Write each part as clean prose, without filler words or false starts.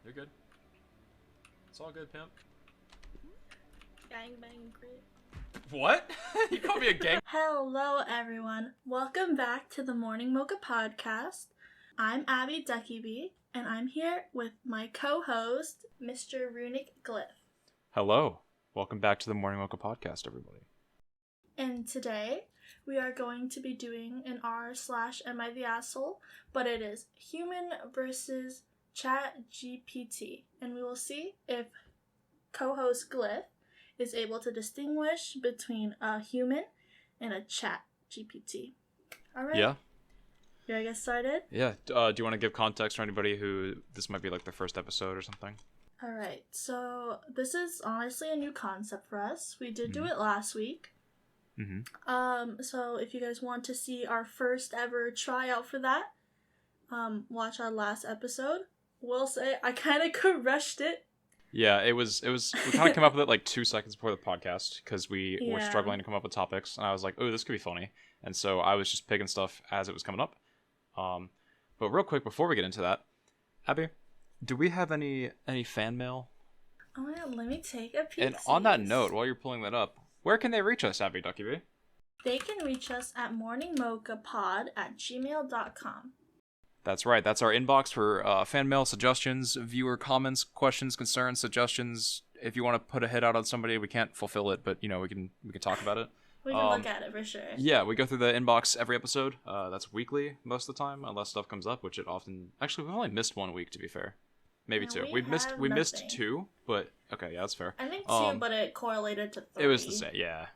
You're good. It's all good, pimp. Gang bang crit. What? You called me a gang? Hello everyone. Welcome back to the Morning Mocha Podcast. I'm Abby Duckiebi, and I'm here with my co-host, Mr. RunicGlyph. Hello. Welcome back to the Morning Mocha Podcast, everybody. And today, we are going to be doing an r/am I the asshole, but it is human versus ChatGPT. And we will see if co-host Glyph is able to distinguish between a human and a ChatGPT. Alright? Yeah. You ready to get started? Yeah. Do you want to give context for anybody who this might be like their first episode or something? Alright, so this is honestly a new concept for us. We did do it last week. So if you guys want to see our first ever tryout for that, watch our last episode. We'll say I kind of rushed it. Yeah, it was. We kind of came up with it like 2 seconds before the podcast because we were Yeah. struggling to come up with topics, and I was like, "Oh, this could be funny," and so I was just picking stuff as it was coming up. But real quick before we get into that, Abby, do we have any fan mail? Oh yeah, let me take a peek. And on that note, while you're pulling that up, where can they reach us, Abby Duckiebi? They can reach us at morningmochapod@gmail.com. That's right. That's our inbox for fan mail, suggestions, viewer comments, questions, concerns, suggestions. If you want to put a hit out on somebody, we can't fulfill it, but we can talk about it. We can look at it for sure. Yeah, we go through the inbox every episode. That's weekly most of the time, unless stuff comes up, which it often. Actually, we've only missed 1 week, to be fair. Maybe Yeah, two. we We missed nothing. 2, but okay, yeah, that's fair. I think 2, but it correlated to 3. It was the same. Yeah.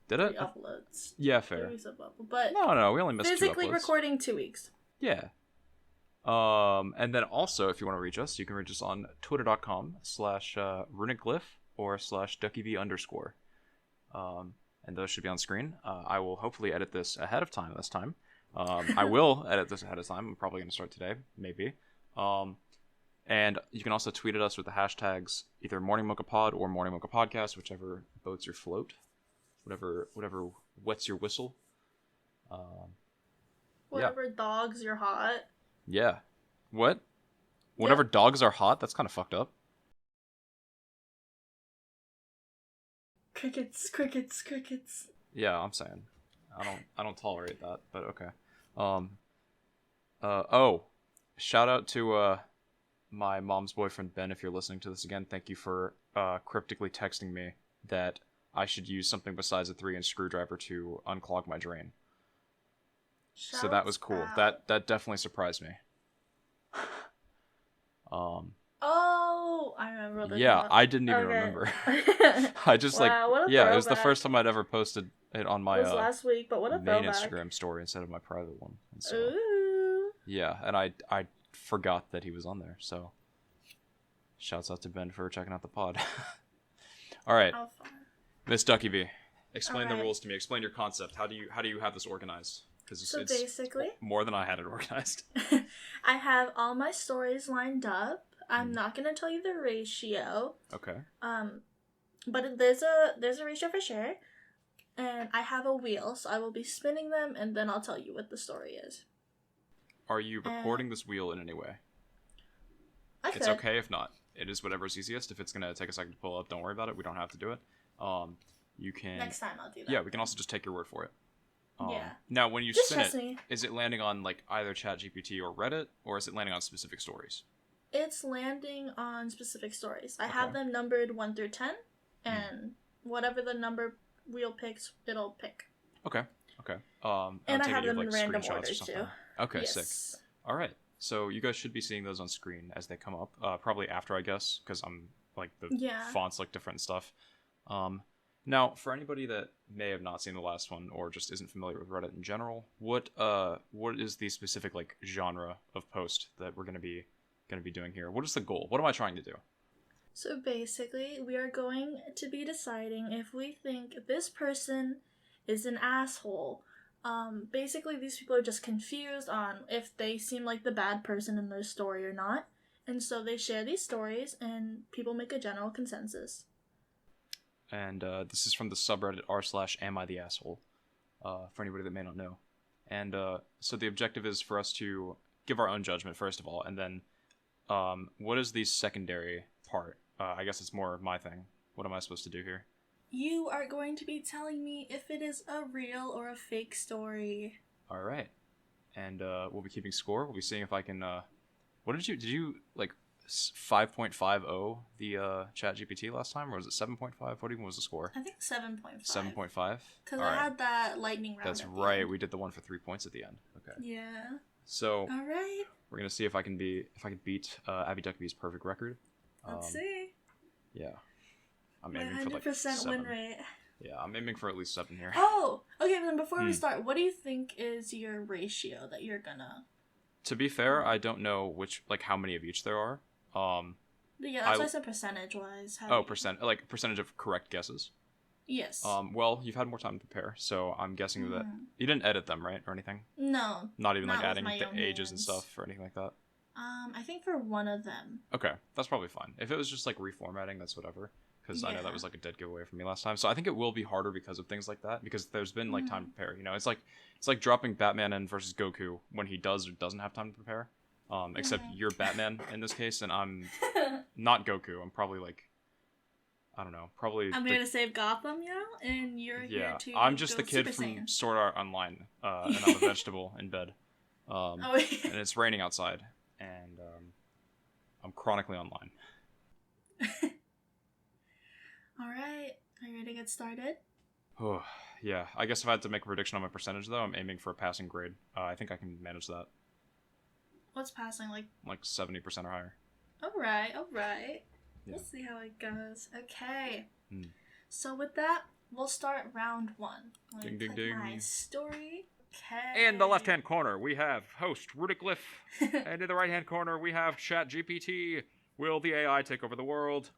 Did it? 3 uploads. Yeah, fair. 3 weeks of upload, but No, we only missed 2 uploads. physically recording 2 weeks. Yeah. And then also, if you want to reach us, you can reach us on twitter.com/RunicGlyph or /Duckiebi_. And those should be on screen. I will hopefully edit this ahead of time this time. I will edit this ahead of time. I'm probably going to start today, maybe. And you can also tweet at us with the hashtags either Morning Mocha Pod or Morning Mocha Podcast, whichever boats your float, whatever wets your whistle. Whatever dogs you're hot. Yeah. What? Whatever dogs are hot? That's kind of fucked up. Crickets, crickets, crickets. Yeah, I'm saying. I don't tolerate that, but okay. Oh. Shout out to my mom's boyfriend Ben, if you're listening to this again. Thank you for cryptically texting me that I should use something besides a 3-inch screwdriver to unclog my drain. So that was cool. Shouts out. That definitely surprised me. Oh, I remember this. Yeah, I didn't even remember. I just Wow, what a it was the throwback. first time I'd ever posted it on my It was last week, but what a main throwback. Instagram story instead of my private one. And so, Ooh. yeah, and I forgot that he was on there. So, shouts out to Ben for checking out the pod. All right, How fun. Miss Duckiebi, explain the Alright. rules to me. Explain your concept. How do you have this organized? Because So it's basically, more than I had it organized. I have all my stories lined up. I'm not gonna tell you the ratio. Okay. But there's a ratio for sure. And I have a wheel, so I will be spinning them, and then I'll tell you what the story is. Are you recording this wheel in any way? I It's could. okay if not. It is whatever's easiest. If it's gonna take a second to pull up, don't worry about it. We don't have to do it. You can. Next time I'll do that. Yeah, we can also just take your word for it. Yeah. Now, when you Just spin trust it, me. is it landing on like either ChatGPT or Reddit, or is it landing on specific stories? It's landing on specific stories. I have Okay. them numbered 1 through 10, and whatever the number wheel picks, it'll pick. Okay. And I take it have you them in random screenshots or order something. too. Okay, Yes. sick. All right. So you guys should be seeing those on screen as they come up. Probably after, I guess, because I'm like the Yeah. fonts look different and stuff. Now, for anybody that may have not seen the last one or just isn't familiar with Reddit in general, what is the specific like genre of post that we're gonna be doing here? What is the goal? What am I trying to do? So basically, we are going to be deciding if we think this person is an asshole. Basically, these people are just confused on if they seem like the bad person in their story or not. And so they share these stories, and people make a general consensus. And this is from the subreddit r/am I the asshole, for anybody that may not know. And so the objective is for us to give our own judgment first of all, and then What is the secondary part? I guess it's more my thing. What am I supposed to do here? You are going to be telling me if it is a real or a fake story. All right. And we'll be keeping score. We'll be seeing if I can. What did you like 5.50 the ChatGPT last time, or was it 7.5? What even was the score? I think 7.5. 7.5. Because I had that lightning round. That's right. We did the one for 3 points at the end. Okay. Yeah. So. All right. We're gonna see if I can beat Abby Duckiebi's perfect record. Let's see. Yeah. I'm My aiming for like 100% win 7. rate. Yeah, I'm aiming for at least 7 here. Oh, okay. Then before we start, what do you think is your ratio that you're gonna? To be fair, I don't know how many of each there are. Yeah, that's why I said percentage-wise. Percentage of correct guesses. Yes. Well, you've had more time to prepare, so I'm guessing that you didn't edit them, right, or anything? No. Not even like adding the ages and stuff or anything like that. I think for one of them. Okay, that's probably fine. If it was just like reformatting, that's whatever. Because I know that was like a dead giveaway for me last time. So I think it will be harder because of things like that. Because there's been like time to prepare. You know, it's like dropping Batman in versus Goku when he does or doesn't have time to prepare. Except you're Batman in this case, and I'm not Goku. I'm probably like, I don't know, I'm here to save Gotham, you know, and you're here to. I'm just the kid from Sword Art Online, and I'm a vegetable in bed. And it's raining outside, and I'm chronically online. All right, are you ready to get started? Oh, yeah. I guess if I had to make a prediction on my percentage, though, I'm aiming for a passing grade. I think I can manage that. What's passing, like? Like 70% or higher. All right. Yeah. Let's see how it goes. Okay. So with that, we'll start round 1. Ding, ding, ding. My story. Okay. In the left-hand corner, we have host RunicGlyph, and in the right-hand corner, we have ChatGPT. Will the AI take over the world?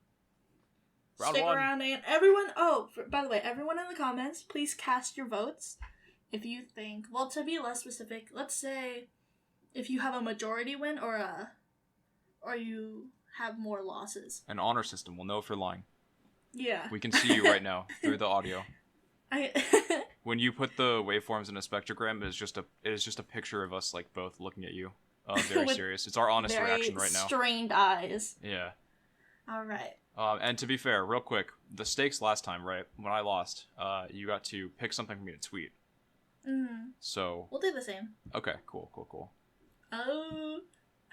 Stick around, and everyone. Oh, by the way, everyone in the comments, please cast your votes. If you think, well, to be less specific, let's say if you have a majority win or you have more losses. An honor system. We'll know if you're lying. Yeah. We can see you right now through the audio. When you put the waveforms in a spectrogram, it is just a picture of us like both looking at you. Very serious. It's our honest reaction right now. Strained eyes. Yeah. All right. And to be fair, real quick, the stakes last time, right? When I lost, you got to pick something for me to tweet. So we'll do the same. Okay, cool. Oh.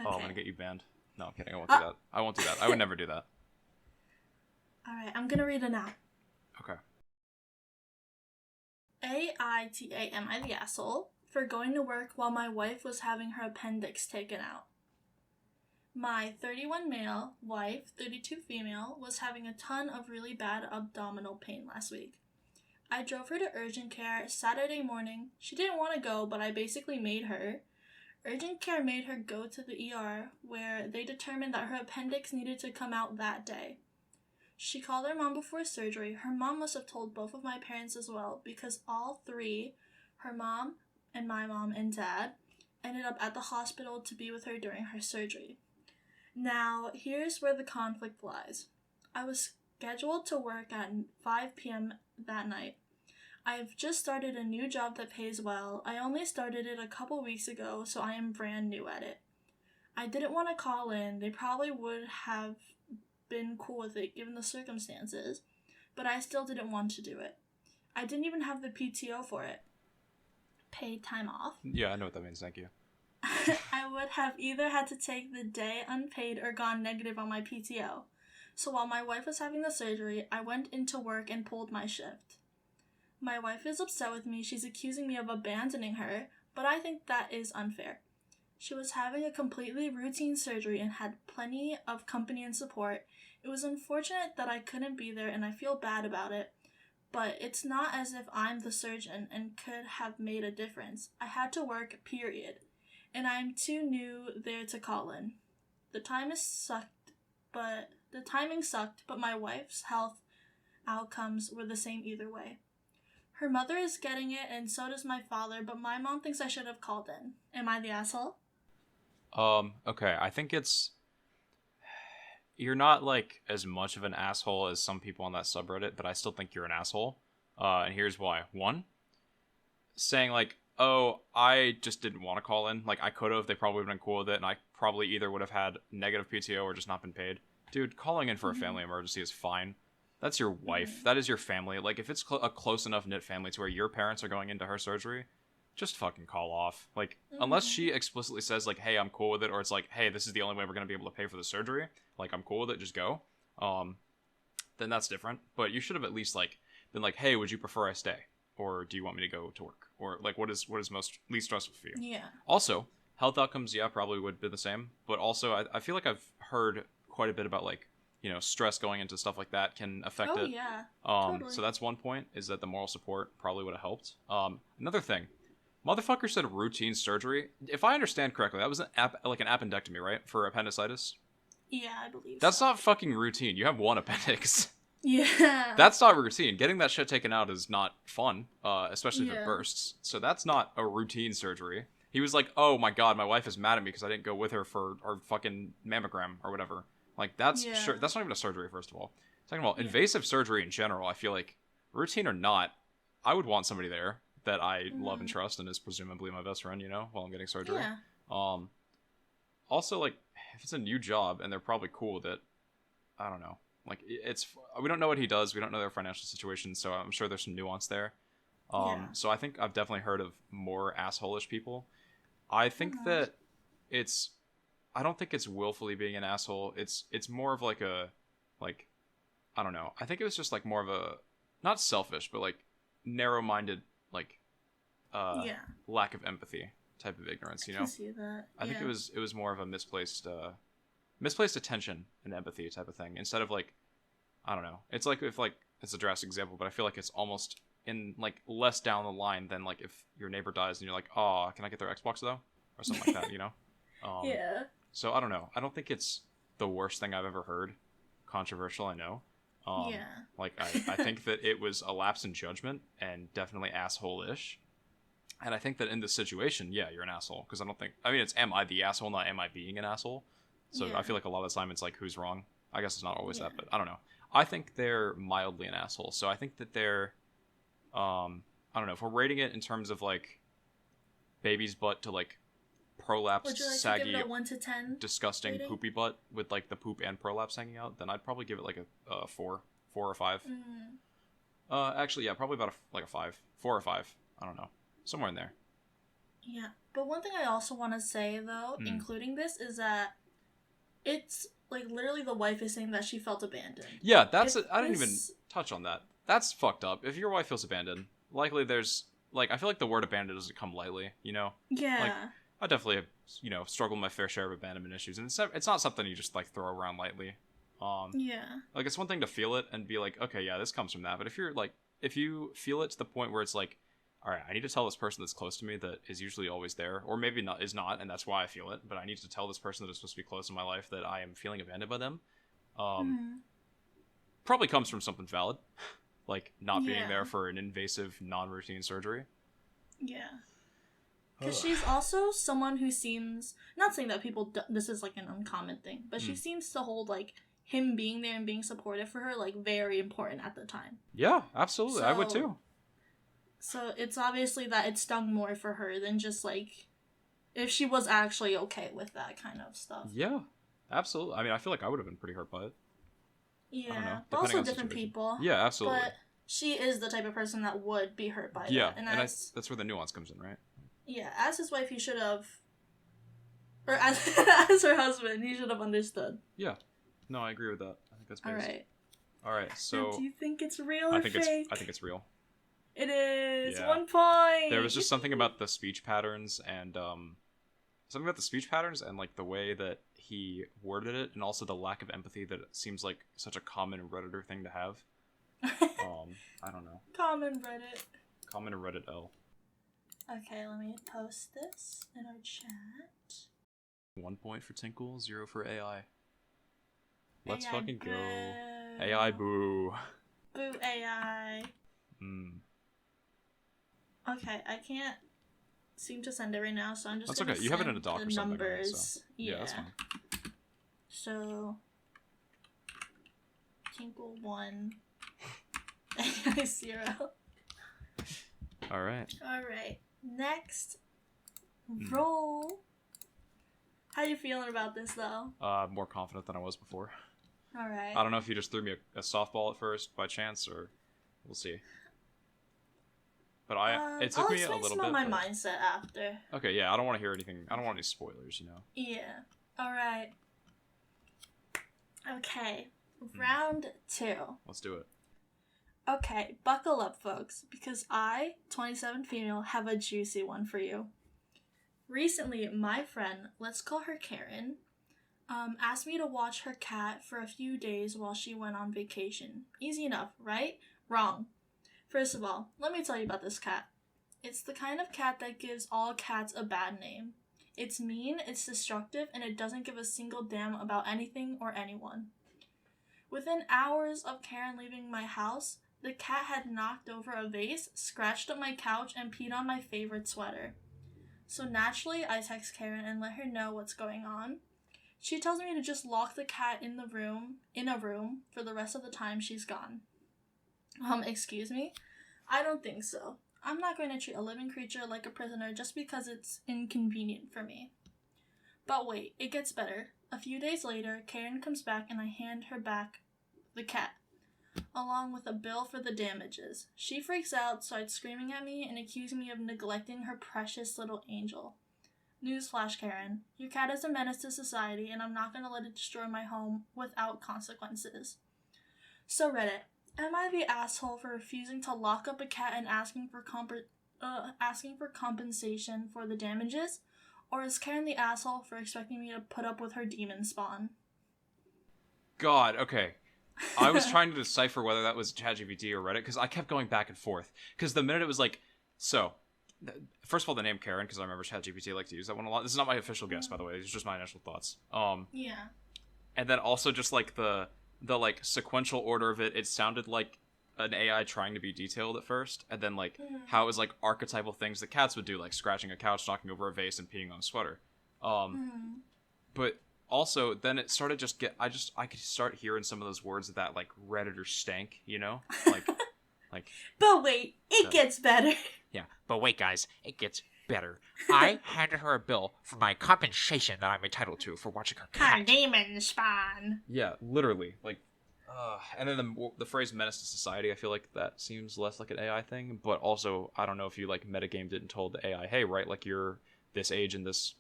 Okay. Oh, I'm gonna get you banned. No, I'm kidding. I won't do that. I won't do that. I would never do that. All right, I'm gonna read it now. Okay. AITA, am I the asshole for going to work while my wife was having her appendix taken out? My 31 male wife, 32 female, was having a ton of really bad abdominal pain last week. I drove her to urgent care Saturday morning. She didn't want to go, but I basically made her. Urgent care made her go to the ER, where they determined that her appendix needed to come out that day. She called her mom before surgery. Her mom must have told both of my parents as well, because all three, her mom and my mom and dad, ended up at the hospital to be with her during her surgery. Now, here's where the conflict lies. I was scheduled to work at 5 p.m. that night. I've just started a new job that pays well. I only started it a couple weeks ago, so I am brand new at it. I didn't want to call in. They probably would have been cool with it given the circumstances, but I still didn't want to do it. I didn't even have the PTO for it. Paid time off. Yeah, I know what that means. Thank you. I would have either had to take the day unpaid or gone negative on my PTO. So while my wife was having the surgery, I went into work and pulled my shift. My wife is upset with me. She's accusing me of abandoning her, but I think that is unfair. She was having a completely routine surgery and had plenty of company and support. It was unfortunate that I couldn't be there, and I feel bad about it, but it's not as if I'm the surgeon and could have made a difference. I had to work, period. And I'm too new there to call in. The timing sucked, but my wife's health outcomes were the same either way. Her mother is getting it, and so does my father, but my mom thinks I should have called in. Am I the asshole? Okay, I think you're not, like, as much of an asshole as some people on that subreddit, but I still think you're an asshole. And here's why. 1, saying, like, oh, I just didn't want to call in. Like, I could have. They probably would have been cool with it, and I probably either would have had negative PTO or just not been paid. Dude, calling in for a family emergency is fine. That's your wife. That is your family. Like, if it's a close enough knit family to where your parents are going into her surgery, just fucking call off. Like, unless she explicitly says, like, hey, I'm cool with it, or it's like, hey, this is the only way we're going to be able to pay for the surgery, like, I'm cool with it, just go, then that's different. But you should have at least, like, been like, hey, would you prefer I stay? Or do you want me to go to work? Or, like, what is least stressful for you? Yeah. Also, health outcomes, yeah, probably would be the same. But also, I feel like I've heard quite a bit about, like, you know, stress going into stuff like that can affect it. Oh, yeah. Totally. So that's one point, is that the moral support probably would have helped. Another thing, motherfucker said routine surgery. If I understand correctly, that was an appendectomy, right? For appendicitis? Yeah, I believe That's so. not fucking routine. You have one appendix. Yeah. That's not routine. Getting that shit taken out is not fun, especially if it bursts. So that's not a routine surgery. He was like, oh my god, my wife is mad at me because I didn't go with her for our fucking mammogram or whatever. Like, that's that's not even a surgery, first of all. Second of all, invasive surgery in general, I feel like, routine or not, I would want somebody there that I love and trust and is presumably my best friend, you know, while I'm getting surgery. Yeah. Also, like, if it's a new job and they're probably cool with it, I don't know. Like, we don't know what he does. We don't know their financial situation, so I'm sure there's some nuance there. So I think I've definitely heard of more asshole-ish people. I think that I don't think it's willfully being an asshole. It's more of like a, like, I don't know. I think it was just like more of a, not selfish, but like narrow-minded, like, lack of empathy type of ignorance, you know? I can see that. I think it was more of a misplaced attention and empathy type of thing, instead of like, I don't know. It's like, if like, it's a drastic example, but I feel like it's almost in like less down the line than like if your neighbor dies and you're like, oh, can I get their Xbox though? Or something like that, you know? Yeah. So I don't know. I don't think it's the worst thing I've ever heard. Controversial, I know. Like, I think that it was a lapse in judgment and definitely asshole-ish. And I think that in this situation, yeah, you're an asshole. Because it's am I the asshole, not am I being an asshole? So I feel like a lot of the time it's like, who's wrong? I guess it's not always that, but I don't know. I think they're mildly an asshole. So I think that they're, I don't know, if we're rating it in terms of like baby's butt to like prolapsed, would you like saggy, to give it a 1 to 10 disgusting rating? poopy butt with like the poop and prolapse hanging out, then I'd probably give it like a 4 or 5. Actually, yeah, probably about a 5, 4 or 5. I don't know, somewhere in there. Yeah, but one thing I also want to say though, including this, is that it's like literally the wife is saying that she felt abandoned. Yeah, I didn't even touch on that. That's fucked up. If your wife feels abandoned, likely there's like, I feel like the word abandoned doesn't come lightly, you know? Yeah. Like, I definitely have, you know, struggled with my fair share of abandonment issues, and it's not something you just like throw around lightly. Yeah. Like, it's one thing to feel it and be like, okay, yeah, this comes from that. But if you feel it to the point where it's like, all right, I need to tell this person that's close to me that is usually always there, or maybe is not, and that's why I feel it, but I need to tell this person that is supposed to be close in my life that I am feeling abandoned by them. Probably comes from something valid, like not being there for an invasive, non-routine surgery. Yeah. Because she's also someone who seems, not saying that this is like an uncommon thing, but she seems to hold like him being there and being supportive for her like very important at the time. Yeah, absolutely. I would too. So it's obviously that it stung more for her than just like if she was actually okay with that kind of stuff. Yeah, absolutely. I mean, I feel like I would have been pretty hurt by it. Yeah, I don't know, but also different people. Yeah, absolutely. But she is the type of person that would be hurt by it. Yeah, and that's where the nuance comes in, right? Yeah, as his wife, he should have, or as her husband, he should have understood. Yeah, no, I agree with that. I think that's based. All right. So and do you think it's real or fake? I think it's real. It is 1 point. There was just something about the speech patterns and like the way that he worded it, and also the lack of empathy that it seems like such a common Redditor thing to have. I don't know. Common Reddit L. Okay, let me post this in our chat. 1 point for Tinkle, 0 for AI. Let's AI fucking boo. go. AI boo. Boo AI. Okay, I can't seem to send it right now, so I'm just gonna okay. You have it in a doc or something. Numbers. Right? So, yeah, that's fine. So Tinkle 1, AI 0. Alright. Next roll. How you feeling about this, though? More confident than I was before. All right. I don't know if you just threw me a softball at first by chance, or we'll see. But it took me a little bit. I'll explain some of my mindset after. Okay, yeah, I don't want to hear anything. I don't want any spoilers, Yeah. All right. Okay. Round 2. Let's do it. Okay, buckle up, folks, because I, 27 female, have a juicy one for you. Recently, my friend, let's call her Karen, asked me to watch her cat for a few days while she went on vacation. Easy enough, right? Wrong. First of all, let me tell you about this cat. It's the kind of cat that gives all cats a bad name. It's mean, it's destructive, and it doesn't give a single damn about anything or anyone. Within hours of Karen leaving my house, the cat had knocked over a vase, scratched up my couch, and peed on my favorite sweater. So naturally, I text Karen and let her know what's going on. She tells me to just lock the cat in a room for the rest of the time she's gone. Excuse me? I don't think so. I'm not going to treat a living creature like a prisoner just because it's inconvenient for me. But wait, it gets better. A few days later, Karen comes back and I hand her back the cat, along with a bill for the damages. She freaks out, starts screaming at me, and accusing me of neglecting her precious little angel. Newsflash, Karen. Your cat is a menace to society, and I'm not going to let it destroy my home without consequences. So Reddit, am I the asshole for refusing to lock up a cat and asking for compensation for the damages? Or is Karen the asshole for expecting me to put up with her demon spawn? God, okay. I was trying to decipher whether that was ChatGPT or Reddit, because I kept going back and forth. Because the minute it was like, first of all, the name Karen, because I remember ChatGPT liked to use that one a lot. This is not my official guess, by the way. It's just my initial thoughts. Yeah. And then also just like the like sequential order of it, it sounded like an AI trying to be detailed at first, and then like how it was like archetypal things that cats would do, like scratching a couch, knocking over a vase, and peeing on a sweater. But also then it started I could start hearing some of those words that like redditor stank, like But wait, it gets better. Yeah, but wait, guys, it gets better. I handed her a bill for my compensation that I'm entitled to for watching her cat. Her demon spawn. Yeah, literally, like. And then the phrase menace to society, I feel like that seems less like an AI thing, but also I don't know if you like metagamed it and told the AI, hey, right, like you're this age and this,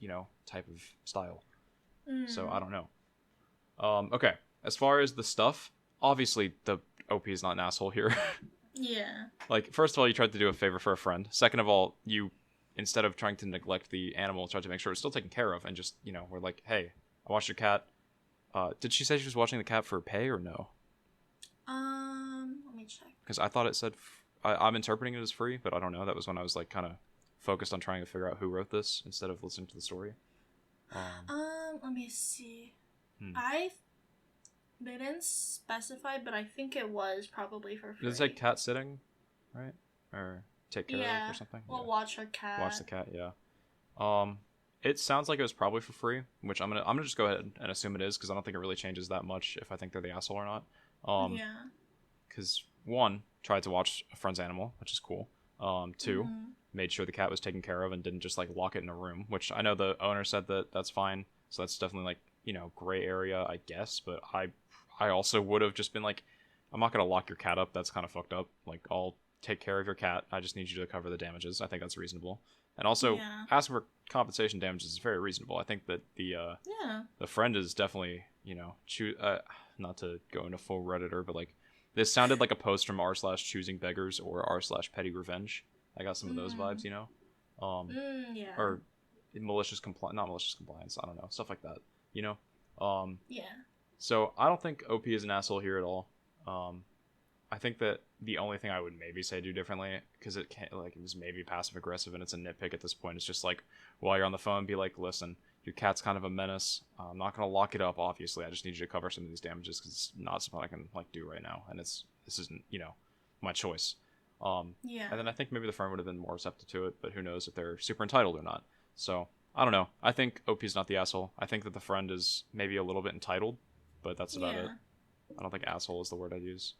type of style. So I don't know. Okay, as far as the stuff, obviously the OP is not an asshole here. Yeah. Like, first of all, you tried to do a favor for a friend. Second of all, you, instead of trying to neglect the animal, tried to make sure it's still taken care of, and just, we're like, hey, I watched your cat. Did she say she was watching the cat for pay or no? Let me check. Because I thought it said, I'm interpreting it as free, but I don't know. That was when I was like kind of focused on trying to figure out who wrote this instead of listening to the story. Let me see. They didn't specify, but I think it was probably for free. Did it say cat sitting, right? Or take care of or something? Well, watch her cat. Watch the cat, yeah. It sounds like it was probably for free, which I'm gonna just go ahead and assume it is, because I don't think it really changes that much if I think they're the asshole or not. Yeah. Because one, tried to watch a friend's animal, which is cool. Two, made sure the cat was taken care of and didn't just like lock it in a room, which I know the owner said that that's fine. So that's definitely like, gray area, I guess. But I also would have just been like, I'm not gonna lock your cat up. That's kind of fucked up. Like, I'll take care of your cat. I just need you to cover the damages. I think that's reasonable. And also, asking for compensation damages is very reasonable. I think that the friend is definitely, not to go into full Redditor, but like, this sounded like a post from r/choosing beggars or r/petty revenge. I got some of those vibes, or malicious not malicious compliance. I don't know, stuff like that, Yeah. So I don't think OP is an asshole here at all. I think that the only thing I would maybe say do differently, because it was maybe passive aggressive and it's a nitpick at this point, is just like, while you're on the phone, be like, listen, your cat's kind of a menace. I'm not gonna lock it up, obviously. I just need you to cover some of these damages because it's not something I can like do right now, and this isn't my choice. And then I think maybe the friend would have been more receptive to it, but who knows if they're super entitled or not. So I don't know. I think OP is not the asshole. I think that the friend is maybe a little bit entitled, but that's about it. I don't think asshole is the word I'd use.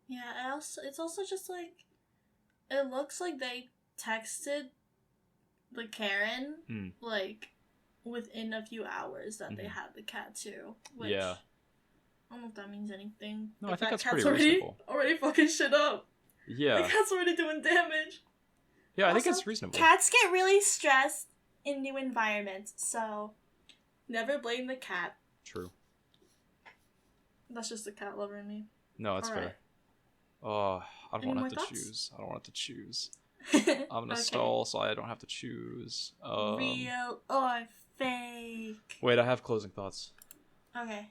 Yeah, it's also just like, it looks like they texted the Karen, like, within a few hours that they had the cat too. Which, Yeah. I don't know if that means anything. No, But I think that that's pretty cat's reasonable. already fucking shit up. Yeah. The cat's already doing damage. Yeah, I think Also, it's reasonable. Cats get really stressed in new environments, so never blame the cat. True. That's just the cat lover in me. No, that's fair. Alright. Oh, I don't Any want more to have to thoughts? choose. I don't want to have to choose. I'm gonna Okay. stall so I don't have to choose. Real or fake? Wait, I have closing thoughts. Okay.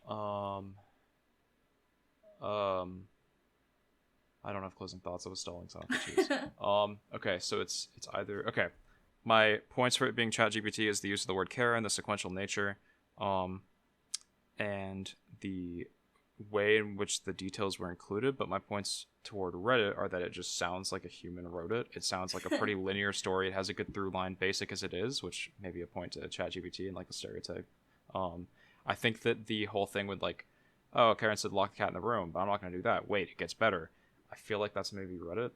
I don't have closing thoughts. I was stalling, so I have to choose. Okay, so it's either okay. My points for it being ChatGPT is the use of the word care and the sequential nature, and the way in which the details were included. But my points toward Reddit are that it just sounds like a human wrote it. It sounds like a pretty linear story. It has a good through line, basic as it is, which may be a point to ChatGPT and like the stereotype. I think that the whole thing with like, oh, Karen said lock the cat in the room, but I'm not going to do that. Wait, it gets better. I feel like that's maybe Reddit.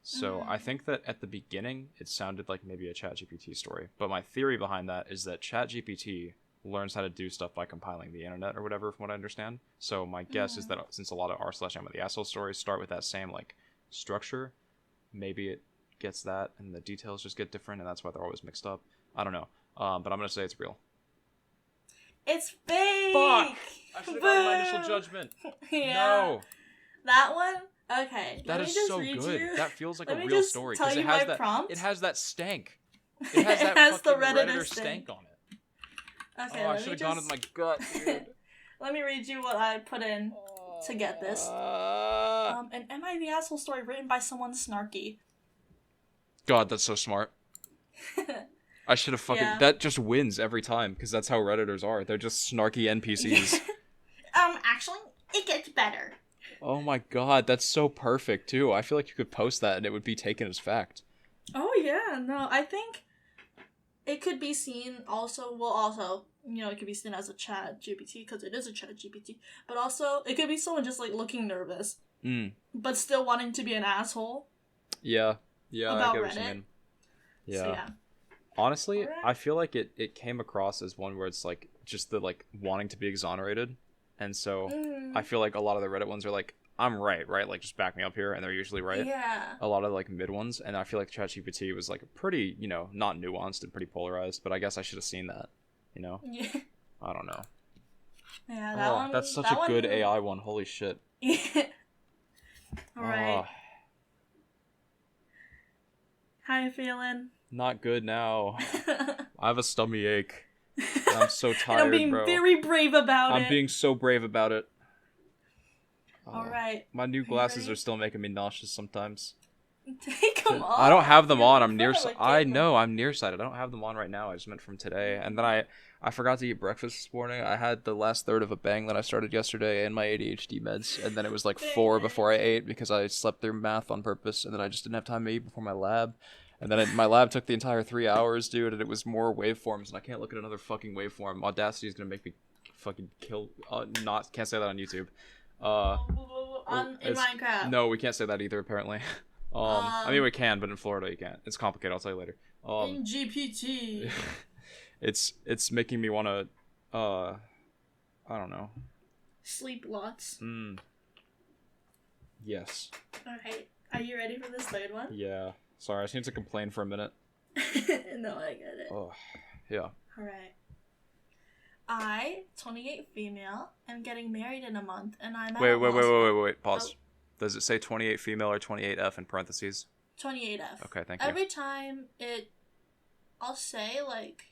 So I think that at the beginning, it sounded like maybe a ChatGPT story. But my theory behind that is that ChatGPT learns how to do stuff by compiling the internet or whatever, from what I understand. So my guess is that since a lot of r/am of the asshole stories start with that same like structure, maybe it gets that and the details just get different and that's why they're always mixed up. I don't know. But I'm going to say it's real. It's fake! Fuck! I should have gotten my initial Boo! judgment. Yeah. No! That one? Okay. That let me is just so read good. You. That feels like Let a me real just story. tell Because you it has my that prompt. it has that stank. It has that has the fucking Redditor stank on it. Okay, Oh, I let should me have gone with my gut, dude. Let me read you what I put in to get this. An Am I the Asshole story written by someone snarky. God, that's so smart. I should have fucking... Yeah. That just wins every time, because that's how Redditors are. They're just snarky NPCs. Actually, it gets better. Oh my god, that's so perfect, too. I feel like you could post that and it would be taken as fact. Oh, yeah, no, I think it could be seen also, it could be seen as a ChatGPT, because it is a ChatGPT, but also, it could be someone just, like, looking nervous, but still wanting to be an asshole. Yeah, about I get what you Reddit. mean. Yeah. So, yeah. Honestly, Alright. I feel like it came across as one where it's, like, just the, like, wanting to be exonerated, and so I feel like a lot of the Reddit ones are like, I'm right? Like, just back me up here, and they're usually right. Yeah. A lot of, like, mid ones, and I feel like ChatGPT was, like, pretty, not nuanced and pretty polarized, but I guess I should have seen that, Yeah. I don't know. Yeah, that one. That's such that a good one, AI one, holy shit. Alright. How you feeling? Not good now. I have a stomach ache. And I'm so tired, and I'm being bro. very brave about it. I'm being so brave about it. Alright. My new glasses ready? are still making me nauseous sometimes. Take them off. I don't have them You're on. in I'm front of nearsighted. a I camera. know I'm nearsighted. I don't have them on right now. I just meant from today. And then I forgot to eat breakfast this morning. I had the last third of a bang that I started yesterday and my ADHD meds. And then it was like 4 before I ate because I slept through math on purpose. And then I just didn't have time to eat before my lab. And then my lab took the entire 3 hours, dude. And it was more waveforms. And I can't look at another fucking waveform. Audacity is going to make me fucking kill. Can't say that on YouTube. In Minecraft. No, we can't say that either, apparently. I mean, we can, but in Florida you can't. It's complicated. I'll tell you later. In GPT. It's making me want to, I don't know. Sleep lots. Yes. Alright. Are you ready for this third one? Yeah. Sorry, I just need to complain for a minute. No, I get it. Oh, yeah. Alright. I, 28 female, am getting married in a month, and I'm at Wait. Pause. Does it say 28 female or 28F in parentheses? 28F. Okay, thank you. Every time I'll say, like,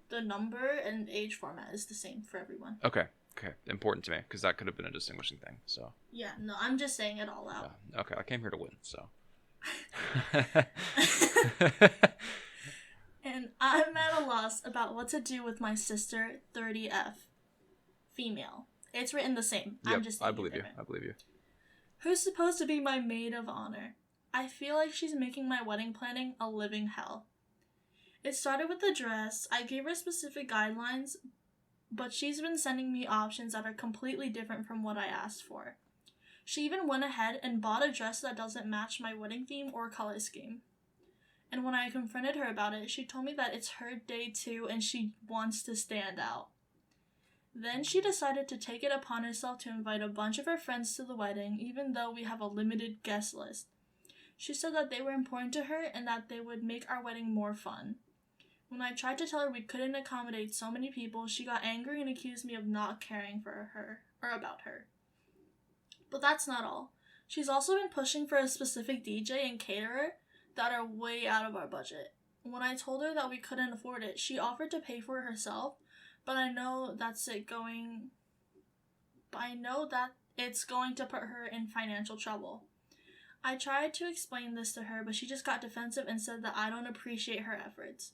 the number and age format is the same for everyone. Okay. Important to me, because that could have been a distinguishing thing, so. Yeah, no, I'm just saying it all out. Yeah. Okay, I came here to win, so. And I'm at a loss about what to do with my sister, 30F. Female. It's written the same. Yep, I'm just saying I believe you. Who's supposed to be my maid of honor? I feel like she's making my wedding planning a living hell. It started with the dress. I gave her specific guidelines, but she's been sending me options that are completely different from what I asked for. She even went ahead and bought a dress that doesn't match my wedding theme or color scheme. And when I confronted her about it, she told me that it's her day too and she wants to stand out. Then she decided to take it upon herself to invite a bunch of her friends to the wedding, even though we have a limited guest list. She said that they were important to her and that they would make our wedding more fun. When I tried to tell her we couldn't accommodate so many people, she got angry and accused me of not caring for her or about her. But that's not all. She's also been pushing for a specific DJ and caterer that are way out of our budget. When I told her that we couldn't afford it, she offered to pay for it herself, but I know that it's going to put her in financial trouble. I tried to explain this to her, but she just got defensive and said that I don't appreciate her efforts.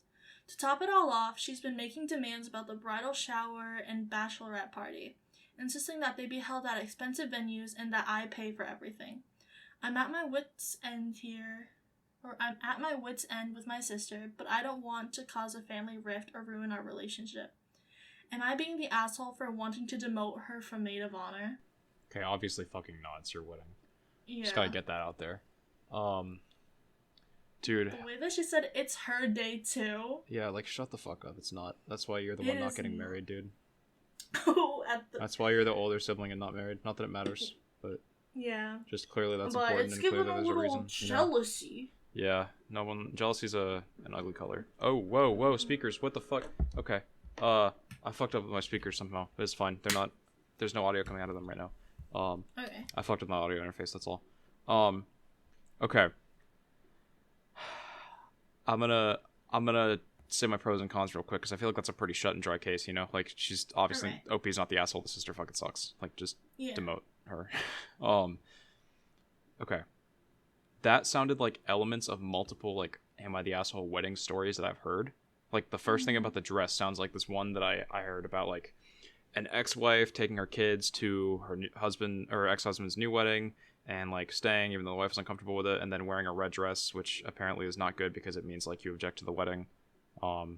To top it all off, she's been making demands about the bridal shower and bachelorette party, insisting that they be held at expensive venues and that I pay for everything. I'm at my wit's end with my sister, but I don't want to cause a family rift or ruin our relationship. Am I being the asshole for wanting to demote her from maid of honor? Okay, obviously fucking not. It's your wedding. Yeah. Just gotta get that out there. Dude. The way that she said it's her day too. Yeah, like, shut the fuck up. It's not. That's why you're the one not getting married, dude. That's why you're the older sibling and not married. Not that it matters, but yeah. Just clearly that's but important, it's and clearly given there's a reason. Jealousy. You know? Yeah, no one. Jealousy's an ugly color. Oh, whoa, speakers! What the fuck? Okay, I fucked up with my speakers somehow. But it's fine. They're not. There's no audio coming out of them right now. Okay. I fucked up my audio interface. That's all. Okay. I'm gonna say my pros and cons real quick because I feel like that's a pretty shut and dry case. You know, like she's obviously right. OP's not the asshole. The sister fucking sucks. Like just demote her. Okay. That sounded like elements of multiple like am I the asshole wedding stories that I've heard. Like the first thing about the dress sounds like this one that I heard about, like an ex-wife taking her kids to her husband or ex-husband's new wedding and like staying even though the wife was uncomfortable with it, and then wearing a red dress, which apparently is not good because it means like you object to the wedding. And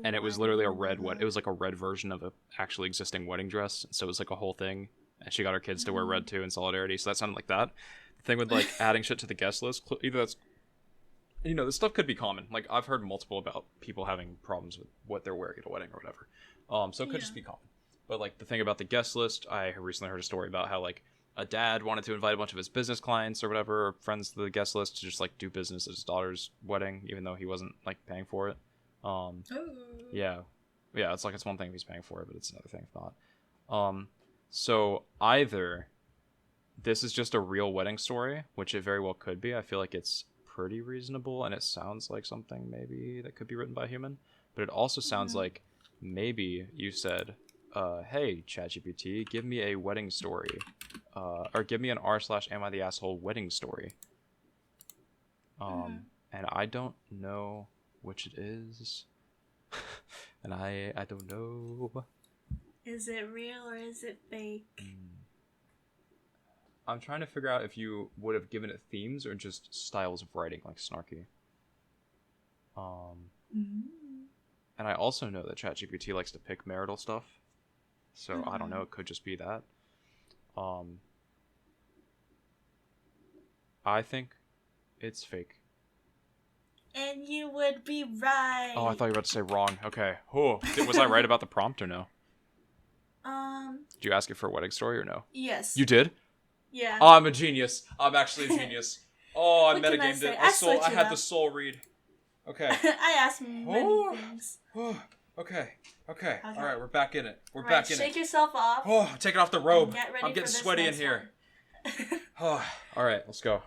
it was literally a red it was like a red version of a actually existing wedding dress, so it was like a whole thing, and she got her kids to wear red too in solidarity. So that sounded like that. The thing with like adding shit to the guest list, either that's, you know, this stuff could be common. Like I've heard multiple about people having problems with what they're wearing at a wedding or whatever. So it could just be common. But like the thing about the guest list, I recently heard a story about how like a dad wanted to invite a bunch of his business clients or whatever, or friends to the guest list to just like do business at his daughter's wedding, even though he wasn't like paying for it. Yeah, it's like it's one thing if he's paying for it, but it's another thing if not. So either this is just a real wedding story, which it very well could be. I feel like it's pretty reasonable, and it sounds like something maybe that could be written by a human. But it also sounds like maybe you said, hey, ChatGPT, give me a wedding story. Or give me an r/am I the asshole wedding story. And I don't know which it is. And I don't know. Is it real or is it fake? I'm trying to figure out if you would have given it themes or just styles of writing, like snarky. And I also know that ChatGPT likes to pick marital stuff. So I don't know, it could just be that. I think it's fake. And you would be right. Oh, I thought you were about to say wrong. Okay. Oh, was I right about the prompt or no? Did you ask it for a wedding story or no? Yes. You did? Yeah. Oh, I'm a genius. I'm actually a genius. Oh, I metagamed it. I had the soul read. Okay. I asked many things. Okay. All right, we're back in it. Shake yourself off. Oh, take it off the robe. I'm getting sweaty in here. Oh, all right, let's go.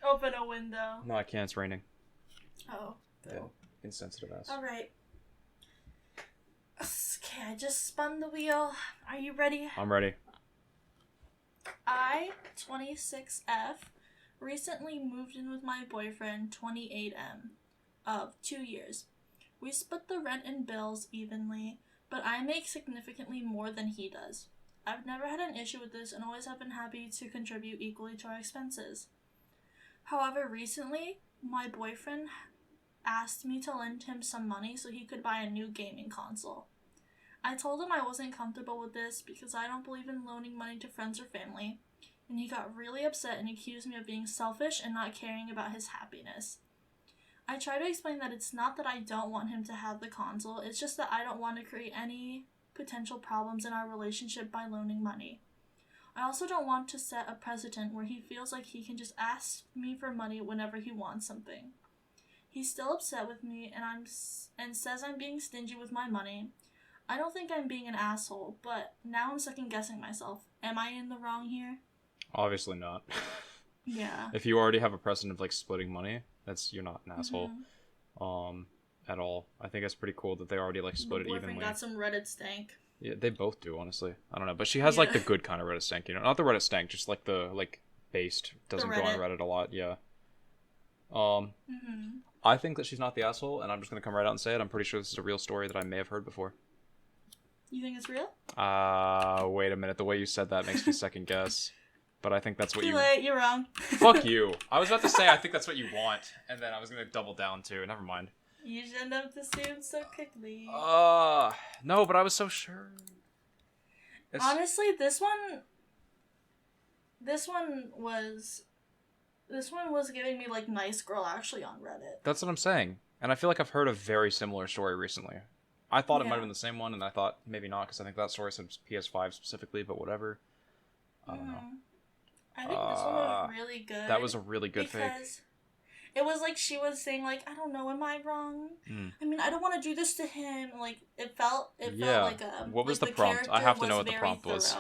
Open a window. No, I can't. It's raining. Oh. Yeah, insensitive ass. All right. Okay, I just spun the wheel. Are you ready? I'm ready. I, 26F, recently moved in with my boyfriend, 28M, of 2 years. We split the rent and bills evenly, but I make significantly more than he does. I've never had an issue with this and always have been happy to contribute equally to our expenses. However, recently, my boyfriend asked me to lend him some money so he could buy a new gaming console. I told him I wasn't comfortable with this because I don't believe in loaning money to friends or family, and he got really upset and accused me of being selfish and not caring about his happiness. I try to explain that it's not that I don't want him to have the console, it's just that I don't want to create any potential problems in our relationship by loaning money. I also don't want to set a precedent where he feels like he can just ask me for money whenever he wants something. He's still upset with me and says I'm being stingy with my money. I don't think I'm being an asshole, but now I'm second guessing myself. Am I in the wrong here? Obviously not. Yeah. If you already have a precedent of like splitting money, you're not an asshole. At all. I think it's pretty cool that they already like split it evenly. Boyfriend got some Reddit stank. Yeah, they both do, honestly. I don't know, but she has like the good kind of Reddit stank, you know, not the Reddit stank, just like the like based doesn't go on Reddit a lot. Yeah. I think that she's not the asshole, and I'm just gonna come right out and say it. I'm pretty sure this is a real story that I may have heard before. You think it's real? Wait a minute. The way you said that makes me second guess. But I think that's what Too late, you're wrong. Fuck you. I was about to say I think that's what you want, and then I was gonna double down too. Never mind. You shouldn't have assumed so quickly. No, but I was so sure. Honestly, this one was giving me like nice girl actually on Reddit. That's what I'm saying, and I feel like I've heard a very similar story recently. I thought it might have been the same one, and I thought maybe not, because I think that story said PS5 specifically, but whatever. I don't know. I think this one was really good. That was a really good fake. It was like she was saying like, I don't know, am I wrong? I mean, I don't want to do this to him. Like it felt like a. What was like the prompt? I have to know what the prompt was.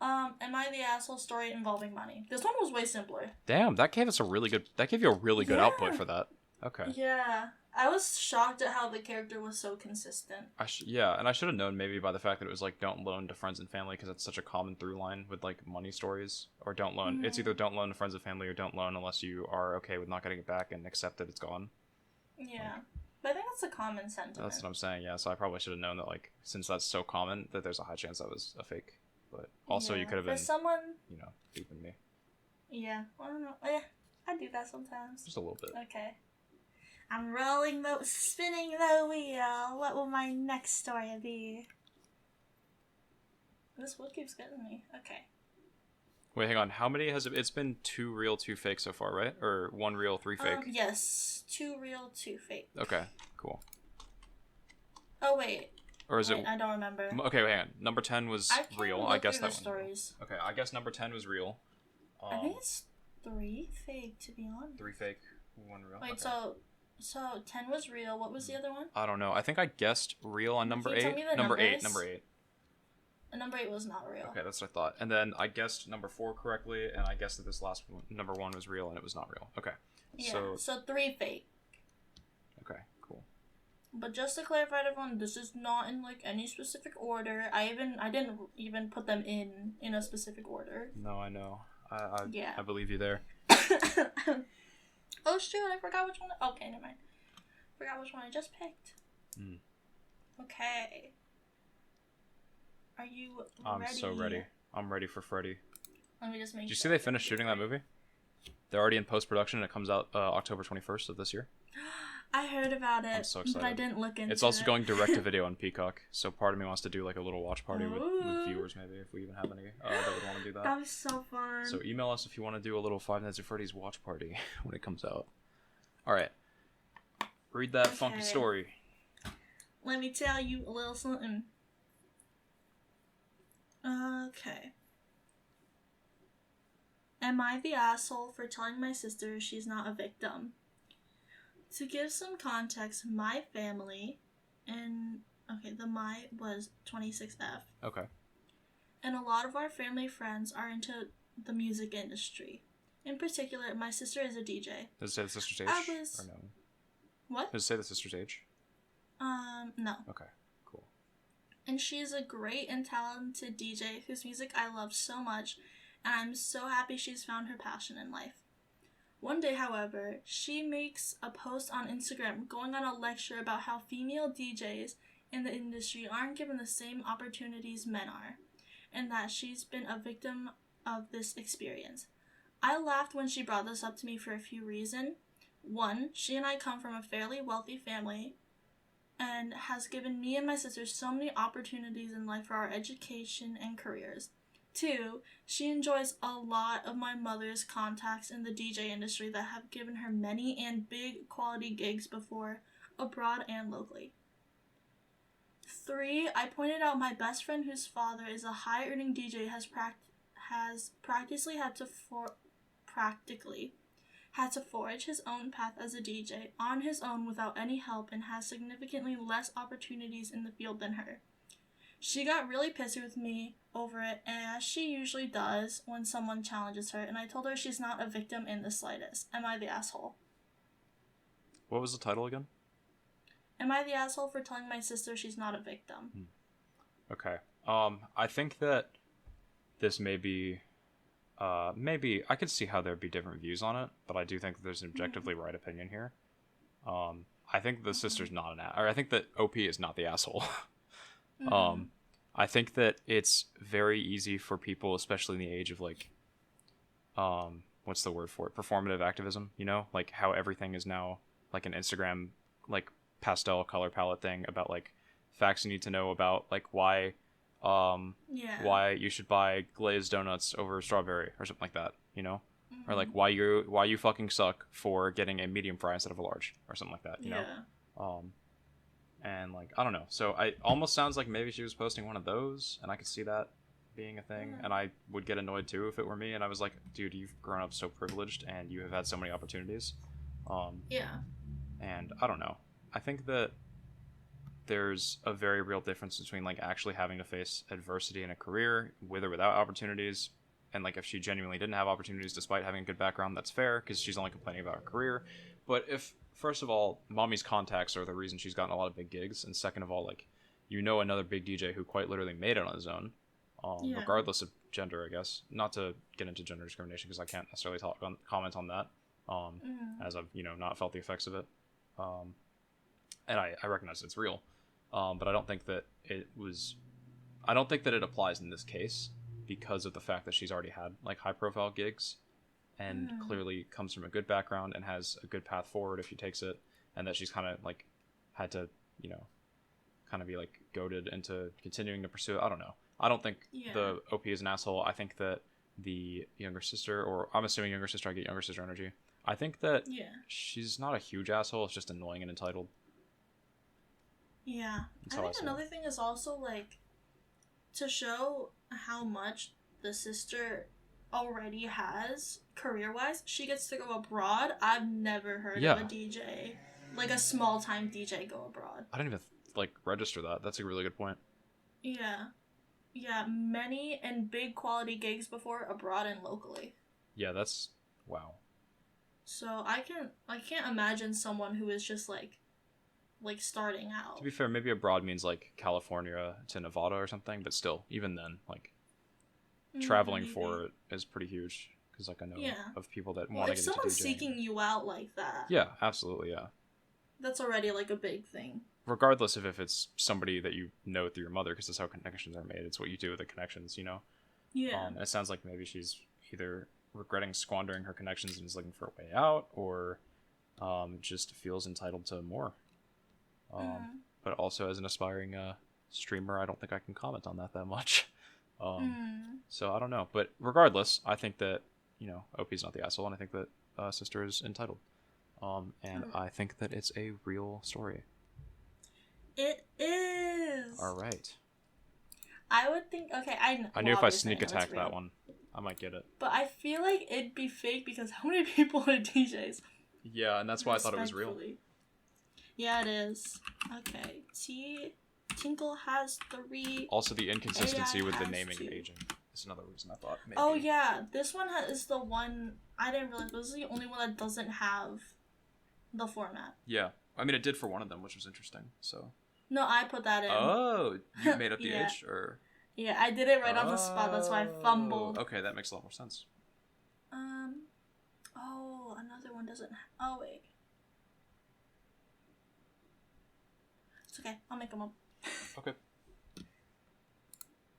Am I the asshole? Story involving money. This one was way simpler. Damn, that gave you a really good output for that. Okay. Yeah. I was shocked at how the character was so consistent. And I should have known maybe by the fact that it was like don't loan to friends and family, because it's such a common through line with like money stories, or don't loan. It's either don't loan to friends and family or don't loan unless you are okay with not getting it back and accept that it's gone. Yeah. But I think that's a common sentiment. That's what I'm saying, yeah. So I probably should have known that, like, since that's so common, that there's a high chance that was a fake. But also you could have been, keeping me. Yeah. I don't know. Yeah, I do that sometimes. Just a little bit. Okay. I'm spinning the wheel. What will my next story be? This wheel keeps getting me. Okay. Wait, hang on. How many has it? It's been 2 real, 2 fake so far, right? Or 1 real, 3 fake? Yes. 2 real, 2 fake. Okay, cool. Oh, wait. Or is it? I don't remember. Okay, hang on. Number 10 was real. I guess that one. Stories. Okay, I guess number 10 was real. I think it's 3 fake, to be honest. 3 fake, 1 real. Wait, okay. So 10 was real. What was the other one? I don't know. I think I guessed real on number 8. Tell me the number numbers? 8. Number 8. And number 8 was not real. Okay, that's what I thought. And then I guessed number 4 correctly, and I guessed that this last one, number 1 was real, and it was not real. Okay. Yeah. So 3 fake. Okay. Cool. But just to clarify to everyone, this is not in like any specific order. I didn't even put them in a specific order. No, I know. I believe you there. Oh shoot! I forgot which one. Okay, never mind. Forgot which one I just picked. Okay. Are you ready? I'm so ready. I'm ready for Freddy. Let me just make. Did you see they finished shooting that movie? They're already in post-production, and it comes out October 21st of this year. I heard about it, I'm so excited. but I didn't look into it. It's also going direct to video on Peacock, so part of me wants to do like a little watch party with viewers, maybe, if we even have any that would want to do that. That was so fun. So email us if you want to do a little Five Nights at Freddy's watch party when it comes out. Alright. Read that funky story. Let me tell you a little something. Okay. Am I the asshole for telling my sister she's not a victim? To give some context, my family, the my was 26F. Okay. And a lot of our family friends are into the music industry. In particular, my sister is a DJ. Does it say the sister's age? Or no? What? Does it say the sister's age? No. Okay, cool. And she is a great and talented DJ whose music I love so much, and I'm so happy she's found her passion in life. One day, however, she makes a post on Instagram going on a lecture about how female DJs in the industry aren't given the same opportunities men are, and that she's been a victim of this experience. I laughed when she brought this up to me for a few reasons. One, she and I come from a fairly wealthy family and has given me and my sister so many opportunities in life for our education and careers. 2, she enjoys a lot of my mother's contacts in the DJ industry that have given her many and big quality gigs before, abroad and locally. 3, I pointed out my best friend whose father is a high-earning DJ has practically had to forge his own path as a DJ on his own without any help and has significantly less opportunities in the field than her. She got really pissy with me over it, as she usually does when someone challenges her, and I told her she's not a victim in the slightest. Am I the asshole? What was the title again? Am I the asshole for telling my sister she's not a victim? Okay. I think that this may be... maybe I could see how there'd be different views on it, but I do think that there's an objectively right opinion here. I think the sister's not or I think that OP is not the asshole. I think that it's very easy for people, especially in the age of like, what's the word for it? Performative activism, you know, like how everything is now like an Instagram, like pastel color palette thing about like facts you need to know about like why you should buy glazed donuts over strawberry or something like that, you know, or like why you fucking suck for getting a medium fry instead of a large or something like that, you know. And like I don't know, so I almost sounds like maybe she was posting one of those, and I could see that being a thing, and I would get annoyed too if it were me, and I was like, dude, you've grown up so privileged and you have had so many opportunities. And I don't know, I think that there's a very real difference between like actually having to face adversity in a career with or without opportunities, and like if she genuinely didn't have opportunities despite having a good background, that's fair because she's only complaining about her career. But if first of all, mommy's contacts are the reason she's gotten a lot of big gigs, and second of all, like, you know, another big DJ who quite literally made it on his own, regardless of gender, I guess. Not to get into gender discrimination because I can't necessarily comment on that, as I've, you know, not felt the effects of it, and I recognize it's real, but I don't think that it applies in this case because of the fact that she's already had like high profile gigs and clearly comes from a good background and has a good path forward if she takes it, and that she's kind of like had to, you know, kind of be like goaded into continuing to pursue it. I don't know. I don't think the OP is an asshole. I think that the younger sister, or I'm assuming younger sister, I get younger sister energy. I think that she's not a huge asshole. It's just annoying and entitled. Yeah. I think another thing is also like to show how much the sister already has career-wise, she gets to go abroad. I've never heard of a DJ, like a small-time DJ, go abroad. I didn't even like register that. That's a really good point. Yeah, many and big quality gigs before, abroad and locally. Yeah, that's wow. So I can't imagine someone who is just like starting out. To be fair, maybe abroad means like California to Nevada or something, but still, even then, like traveling for it is pretty huge. Because like I know of people that want to get into DJing. If someone's seeking you out like that, yeah, absolutely, yeah, that's already like a big thing. Regardless of if it's somebody that you know through your mother, because that's how connections are made. It's what you do with the connections, you know. Yeah. It sounds like maybe she's either regretting squandering her connections and is looking for a way out, or just feels entitled to more. But also, as an aspiring streamer, I don't think I can comment on that much. So I don't know. But regardless, I think that, you know, OP's not the asshole, and I think that sister is entitled. And I think that it's a real story. It is. All right. I would think. Okay, I knew if I sneak attack that one, I might get it. But I feel like it'd be fake because how many people are DJs? Yeah, and that's why I thought it was real. Yeah, it is. Okay, Tinkle has 3. Also, the inconsistency with the naming and aging is another reason I thought maybe. Oh yeah, this one is the one I didn't realize this is the only one that doesn't have the format. Yeah, I mean it did for one of them, which was interesting. So. No, I put that in. Oh, you made up the age, or? Yeah, I did it right on the spot. That's why I fumbled. Okay, that makes a lot more sense. Oh, another one doesn't. Oh wait. It's okay. I'll make them up. Okay.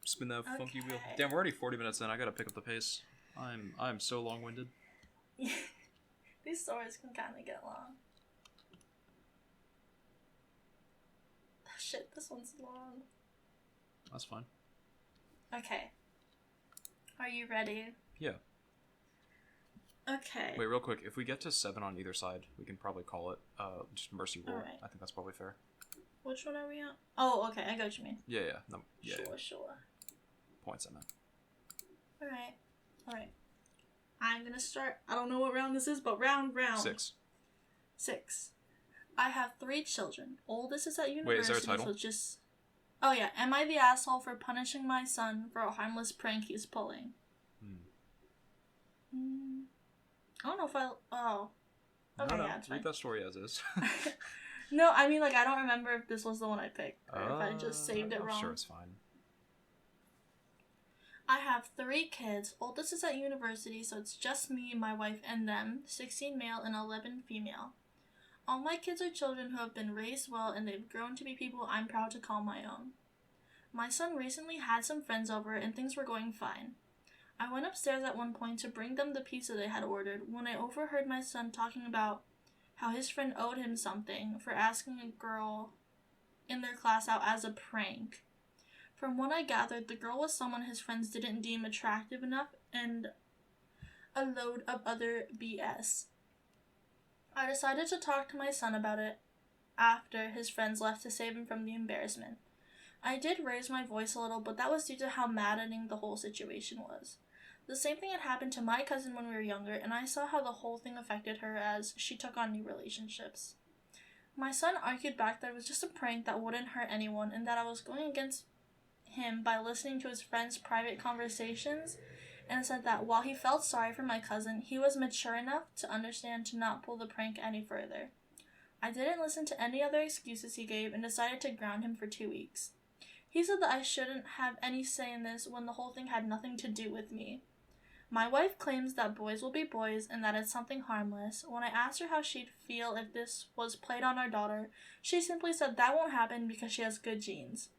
Spin that funky wheel. Damn, we're already 40 minutes in. I gotta pick up the pace. I'm so long-winded. These stories can kind of get long. Shit, this one's long. That's fine. Okay. Are you ready? Yeah. Okay. Wait, real quick. If we get to 7 on either side, we can probably call it just mercy rule. Alright. I think that's probably fair. Which one are we on? Oh, okay. I got what you mean. Yeah, yeah. No, yeah, Sure, yeah. sure. Points, I meant. Alright. I'm gonna start. I don't know what round this is, but round. 6. I have 3 children. Oldest is at university, Wait, is there a title? so just... Oh yeah, am I the asshole for punishing my son for a harmless prank he's pulling? I don't know if Oh. Okay, No, yeah, it's fine. read that story as is. No, I mean, like, I don't remember if this was the one I picked, or if I just saved it I'm wrong. sure it's fine. I have 3 kids. Oldest is at university, so it's just me, my wife, and them. 16 male and 11 female. All my kids are children who have been raised well, and they've grown to be people I'm proud to call my own. My son recently had some friends over, and things were going fine. I went upstairs at one point to bring them the pizza they had ordered when I overheard my son talking about how his friend owed him something for asking a girl in their class out as a prank. From what I gathered, the girl was someone his friends didn't deem attractive enough, and a load of other BS. I decided to talk to my son about it after his friends left to save him from the embarrassment. I did raise my voice a little, but that was due to how maddening the whole situation was. The same thing had happened to my cousin when we were younger, and I saw how the whole thing affected her as she took on new relationships. My son argued back that it was just a prank that wouldn't hurt anyone, and that I was going against him by listening to his friends' private conversations, and said that while he felt sorry for my cousin, he was mature enough to understand to not pull the prank any further. I didn't listen to any other excuses he gave and decided to ground him for 2 weeks. He said that I shouldn't have any say in this when the whole thing had nothing to do with me. My wife claims that boys will be boys and that it's something harmless. When I asked her how she'd feel if this was played on our daughter, she simply said that won't happen because she has good genes.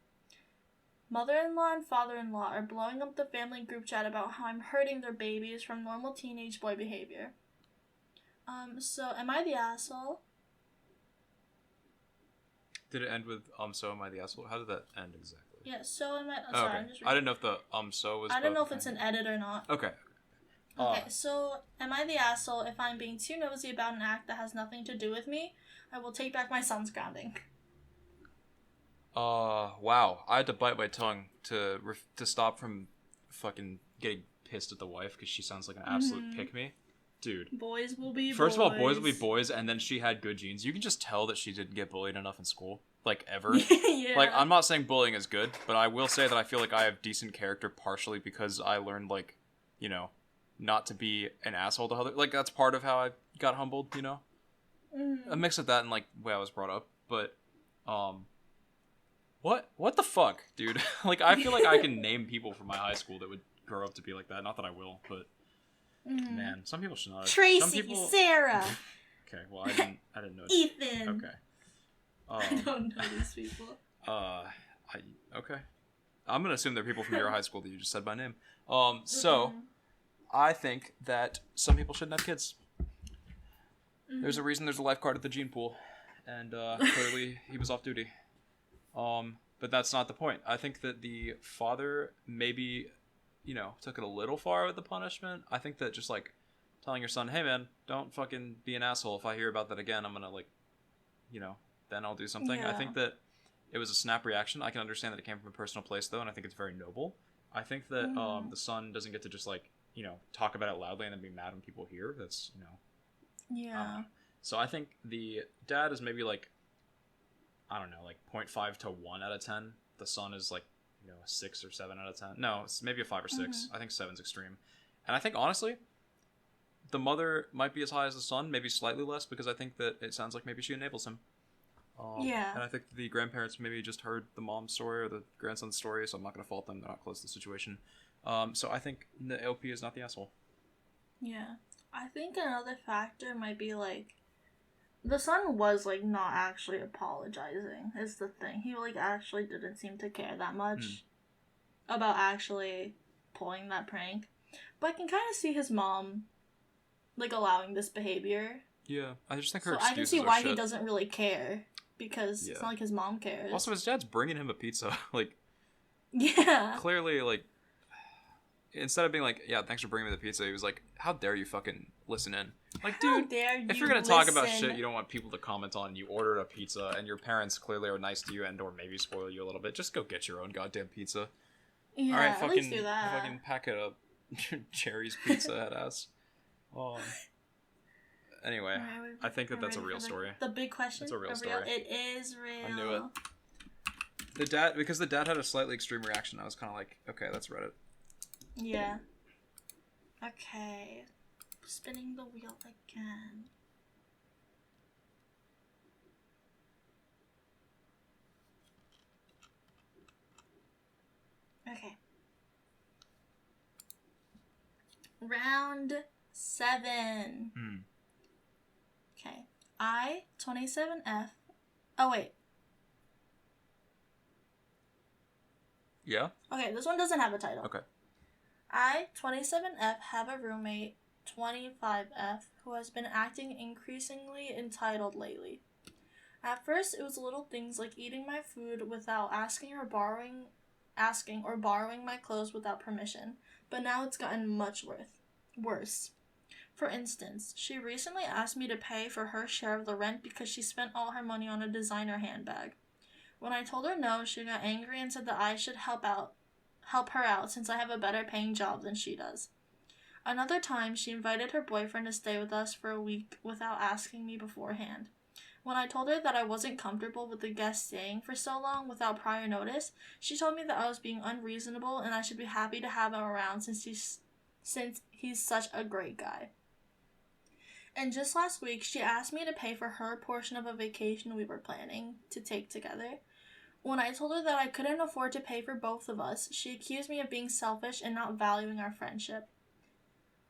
Mother-in-law and father-in-law are blowing up the family group chat about how I'm hurting their babies from normal teenage boy behavior. So am I the asshole? Did it end with so am I the asshole? How did that end exactly? Yeah, so am I... Oh, sorry, okay. I'm just I didn't know if the so was... I don't know if it's an edit or not. Okay. Okay, so am I the asshole if I'm being too nosy about an act that has nothing to do with me? I will take back my son's grounding. Wow. I had to bite my tongue to stop from fucking getting pissed at the wife because she sounds like an absolute pick-me. Dude. Boys will be First of all, boys will be boys, and then she had good genes. You can just tell that she didn't get bullied enough in school. Like, ever. Yeah. Like, I'm not saying bullying is good, but I will say that I feel like I have decent character partially because I learned, like, you know, not to be an asshole to other... Like, that's part of how I got humbled, you know? A mix of that and, like, the way I was brought up. But, What the fuck, dude? Like, I feel like I can name people from my high school that would grow up to be like that. Not that I will, but... Man, some people should not. Tracy, some people... Sarah. Okay, well, I didn't know. Ethan. Okay. I don't know these people. Okay. I'm gonna assume they're people from your high school that you just said by name. So, I think that some people shouldn't have kids. There's a reason there's a lifeguard at the gene pool, and clearly he was off duty. But that's not the point. I think that the father maybe, you know, took it a little far with the punishment. I think that just, like, telling your son, hey, man, don't fucking be an asshole. If I hear about that again, I'm gonna, like, you know, then I'll do something. Yeah. I think that it was a snap reaction. I can understand that it came from a personal place, though, and I think it's very noble. I think that the son doesn't get to just, like, you know, talk about it loudly and then be mad when people hear. That's, you know. Yeah. So I think the dad is maybe, like, I don't know, like 0.5 to 1 out of 10. The son is, like, you know, a 6 or 7 out of 10. No, it's maybe a 5 or 6. I think 7's extreme. And I think, honestly, the mother might be as high as the son, maybe slightly less, because I think that it sounds like maybe she enables him. Yeah. And I think the grandparents maybe just heard the mom's story or the grandson's story, so I'm not going to fault them. They're not close to the situation. So I think the LP is not the asshole. Yeah. I think another factor might be, like, the son was, like, not actually apologizing, is the thing. He, like, actually didn't seem to care that much about actually pulling that prank. But I can kind of see his mom, like, allowing this behavior. Yeah, I just think her So I can excuses see are why shit. he doesn't really care, because it's not like his mom cares. Also, his dad's bringing him a pizza. Like, yeah. clearly, like, instead of being like, yeah, thanks for bringing me the pizza, he was like, how dare you fucking listen in? Like, How dude, dare if you you're gonna talk about listen? shit you don't want people to comment on, you ordered a pizza, and your parents clearly are nice to you and or maybe spoil you a little bit, just go get your own goddamn pizza. Yeah, All right, at fucking, least do that. fucking pack it up. Cherry's pizza head ass. Anyway, Alright, I think that we're that's a ready real for story. The big question. It's a real Real? story. It is real. I knew it. Because the dad had a slightly extreme reaction, I was kind of like, okay, that's Reddit. Yeah. Okay. Spinning the wheel again. Okay. Round 7. Okay. I, 27F. Oh, wait. Yeah? Okay, this one doesn't have a title. Okay. I, 27F, have a roommate, 25F, who has been acting increasingly entitled lately. At first, it was little things like eating my food without asking or borrowing my clothes without permission, but now it's gotten much worse. For instance, she recently asked me to pay for her share of the rent because she spent all her money on a designer handbag. When I told her no, she got angry and said that I should help her out since I have a better paying job than she does. Another time, she invited her boyfriend to stay with us for a week without asking me beforehand. When I told her that I wasn't comfortable with the guest staying for so long without prior notice, she told me that I was being unreasonable and I should be happy to have him around since he's such a great guy. And just last week, she asked me to pay for her portion of a vacation we were planning to take together. When I told her that I couldn't afford to pay for both of us, she accused me of being selfish and not valuing our friendship.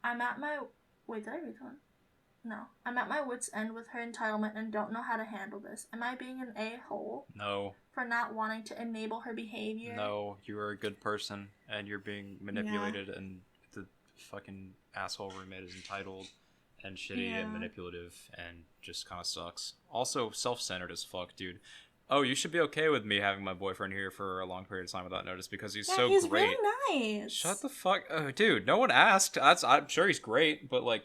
I'm at my wit's end with her entitlement and don't know how to handle this. Am I being an a-hole? No. For not wanting to enable her behavior? No, you are a good person, and you're being manipulated, and the fucking asshole roommate is entitled and shitty and manipulative and just kind of sucks. Also, self-centered as fuck, dude. Oh, you should be okay with me having my boyfriend here for a long period of time without notice because he's so he's great. Really nice. Shut the fuck... Oh, dude, no one asked. I'm sure he's great, but like...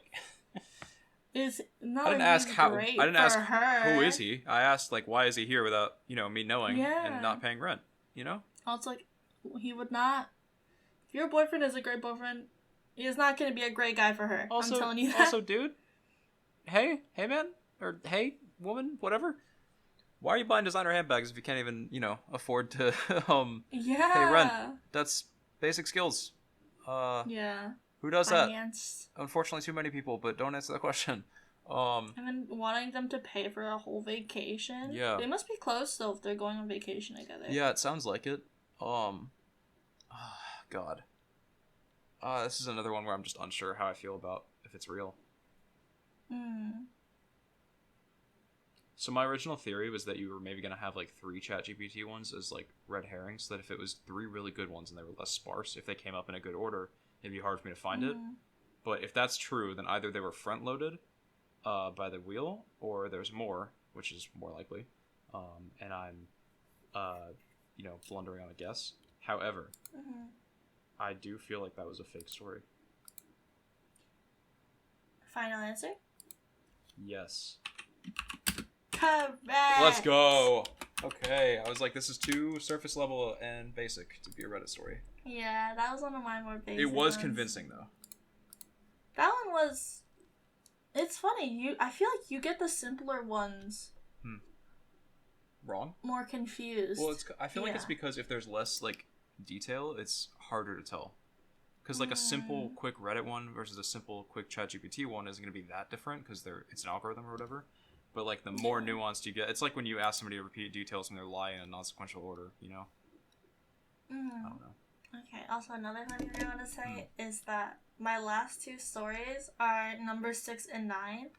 Is not I didn't ask how. I didn't ask her. who is he. I asked like why is he here without me knowing Yeah. and not paying rent. Also, like he would not. If your boyfriend is a great boyfriend, he's not going to be a great guy for her. Also, I'm telling you that. Also, dude. Hey man, or hey woman, whatever. Why are you buying designer handbags if you can't even afford to pay rent? That's basic skills. Yeah. Who does Finance. that? Unfortunately, too many people, but don't answer that question. And then wanting them to pay for a whole vacation. Yeah. They must be close though if they're going on vacation together. Yeah, it sounds like it. God. This is another one where I'm just unsure how I feel about if it's real. So my original theory was that you were maybe gonna have like 3 ChatGPT ones as like red herrings. So that if it was 3 really good ones and they were less sparse, if they came up in a good order, it'd be hard for me to find it. But if that's true, then either they were front loaded by the wheel, or there's more, which is more likely. And I'm blundering on a guess. However, I do feel like that was a fake story. Final answer? Yes. Correct. Let's go. Okay, I was like, this is too surface level and basic to be a Reddit story. Yeah, that was one of my more basic It was ones. convincing though. That one was... It's funny, I feel like you get the simpler ones Wrong? more confused. Well, I feel like it's because if there's less like detail, it's harder to tell. Because like a simple quick Reddit one versus a simple quick ChatGPT one isn't going to be that different because it's an algorithm or whatever. But like the more nuanced you get, it's like when you ask somebody to repeat details and they lie in a non-sequential order, I don't know. Okay, also another funny thing I want to say is that my last 2 stories are number 6 and 9.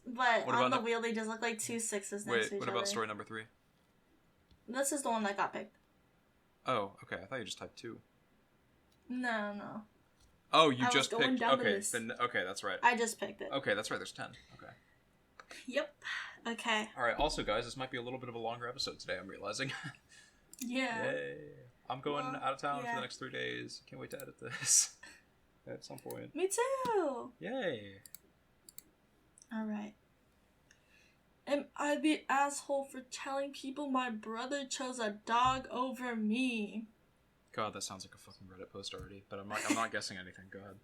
But on the wheel, they just look like 2 6s next to each other. Wait, what about story number 3? This is the one that got picked. Oh, okay. I thought you just typed 2. No. Oh, you I was just going picked. down the Okay, list. then okay, that's right. I just picked it. Okay, that's right. There's 10. Okay. Yep. Okay. All right. Also, guys, this might be a little bit of a longer episode today. I'm realizing. Yeah. Yay. I'm going out of town for yeah. the next 3 days. Can't wait to edit this at some point. Me too. Yay. All right. Am I the asshole for telling people my brother chose a dog over me? God, that sounds like a fucking Reddit post already. But I'm not guessing anything. Go ahead.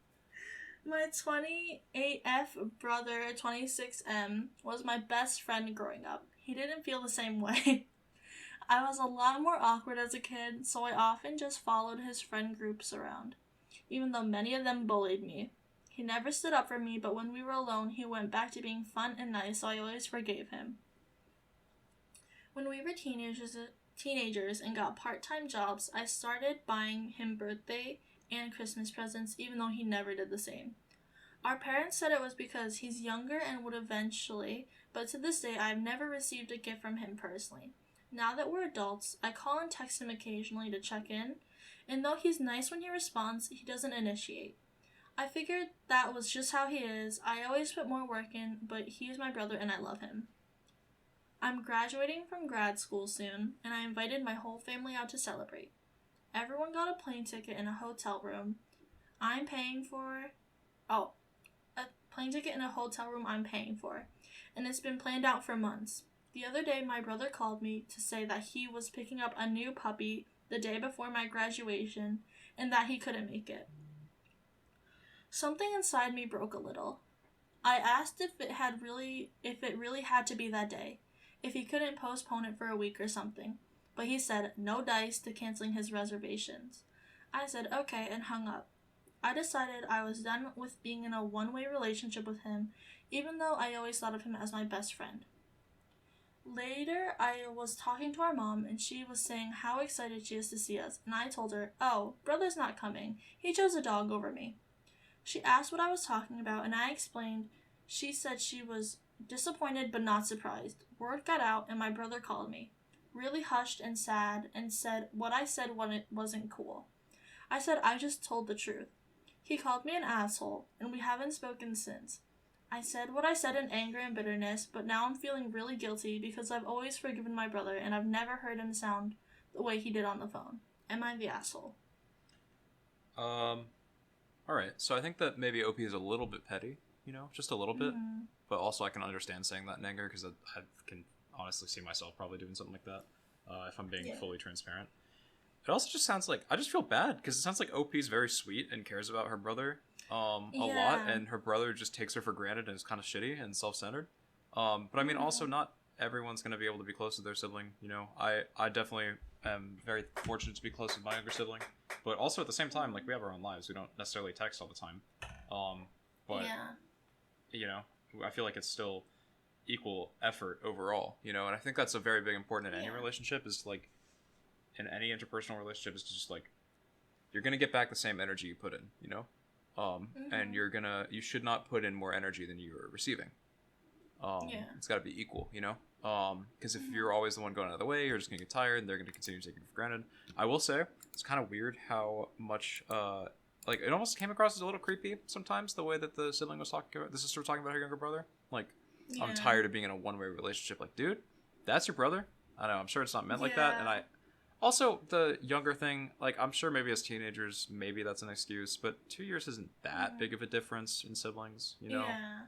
My 28F brother, 26M, was my best friend growing up. He didn't feel the same way. I was a lot more awkward as a kid, so I often just followed his friend groups around, even though many of them bullied me. He never stood up for me, but when we were alone, he went back to being fun and nice, so I always forgave him. When we were teenagers and got part-time jobs, I started buying him birthday and Christmas presents, even though he never did the same. Our parents said it was because he's younger and would eventually, but to this day, I've never received a gift from him personally. Now that we're adults, I call and text him occasionally to check in, and though he's nice when he responds, he doesn't initiate. I figured that was just how he is. I always put more work in, but he's my brother and I love him. I'm graduating from grad school soon, and I invited my whole family out to celebrate. Everyone got a plane ticket and a hotel room. A plane ticket and a hotel room I'm paying for, and it's been planned out for months. The other day, my brother called me to say that he was picking up a new puppy the day before my graduation, and that he couldn't make it. Something inside me broke a little. I asked if it really had to be that day, if he couldn't postpone it for a week or something, but he said no dice to canceling his reservations. I said okay and hung up. I decided I was done with being in a one-way relationship with him, even though I always thought of him as my best friend. Later, I was talking to our mom, and she was saying how excited she is to see us, and I told her, oh, brother's not coming. He chose a dog over me. She asked what I was talking about, and I explained. She said she was disappointed but not surprised. Word got out, and my brother called me, really hushed and sad, and said what I said wasn't cool. I said I just told the truth. He called me an asshole, and we haven't spoken since. I said what I said in anger and bitterness, but now I'm feeling really guilty because I've always forgiven my brother, and I've never heard him sound the way he did on the phone. Am I the asshole? Alright, so I think that maybe OP is a little bit petty, just a little bit. Mm-hmm. But also I can understand saying that in anger, because I can honestly see myself probably doing something like that, if I'm being fully transparent. It also just sounds like, I just feel bad, because it sounds like OP's very sweet and cares about her brother a lot, and her brother just takes her for granted and is kind of shitty and self-centered. But I mean, also not everyone's going to be able to be close to their sibling, I definitely am very fortunate to be close with my younger sibling, but also at the same time, like, we have our own lives. We don't necessarily text all the time. But, I feel like it's still equal effort overall, and I think that's a very big important in any relationship, is like, in any interpersonal relationship, is just like, you're going to get back the same energy you put in, and you should not put in more energy than you're receiving. It's got to be equal, because if you're always the one going out of the way, you're just going to get tired, and they're going to continue taking it for granted. I will say, it's kind of weird how much, like, it almost came across as a little creepy sometimes, the way that the sister was talking about her younger brother. Like, I'm tired of being in a one-way relationship. Like, dude, that's your brother? I know, I'm sure it's not meant like that, and also, the younger thing, like, I'm sure maybe as teenagers, maybe that's an excuse, but 2 years isn't that big of a difference in siblings, Yeah.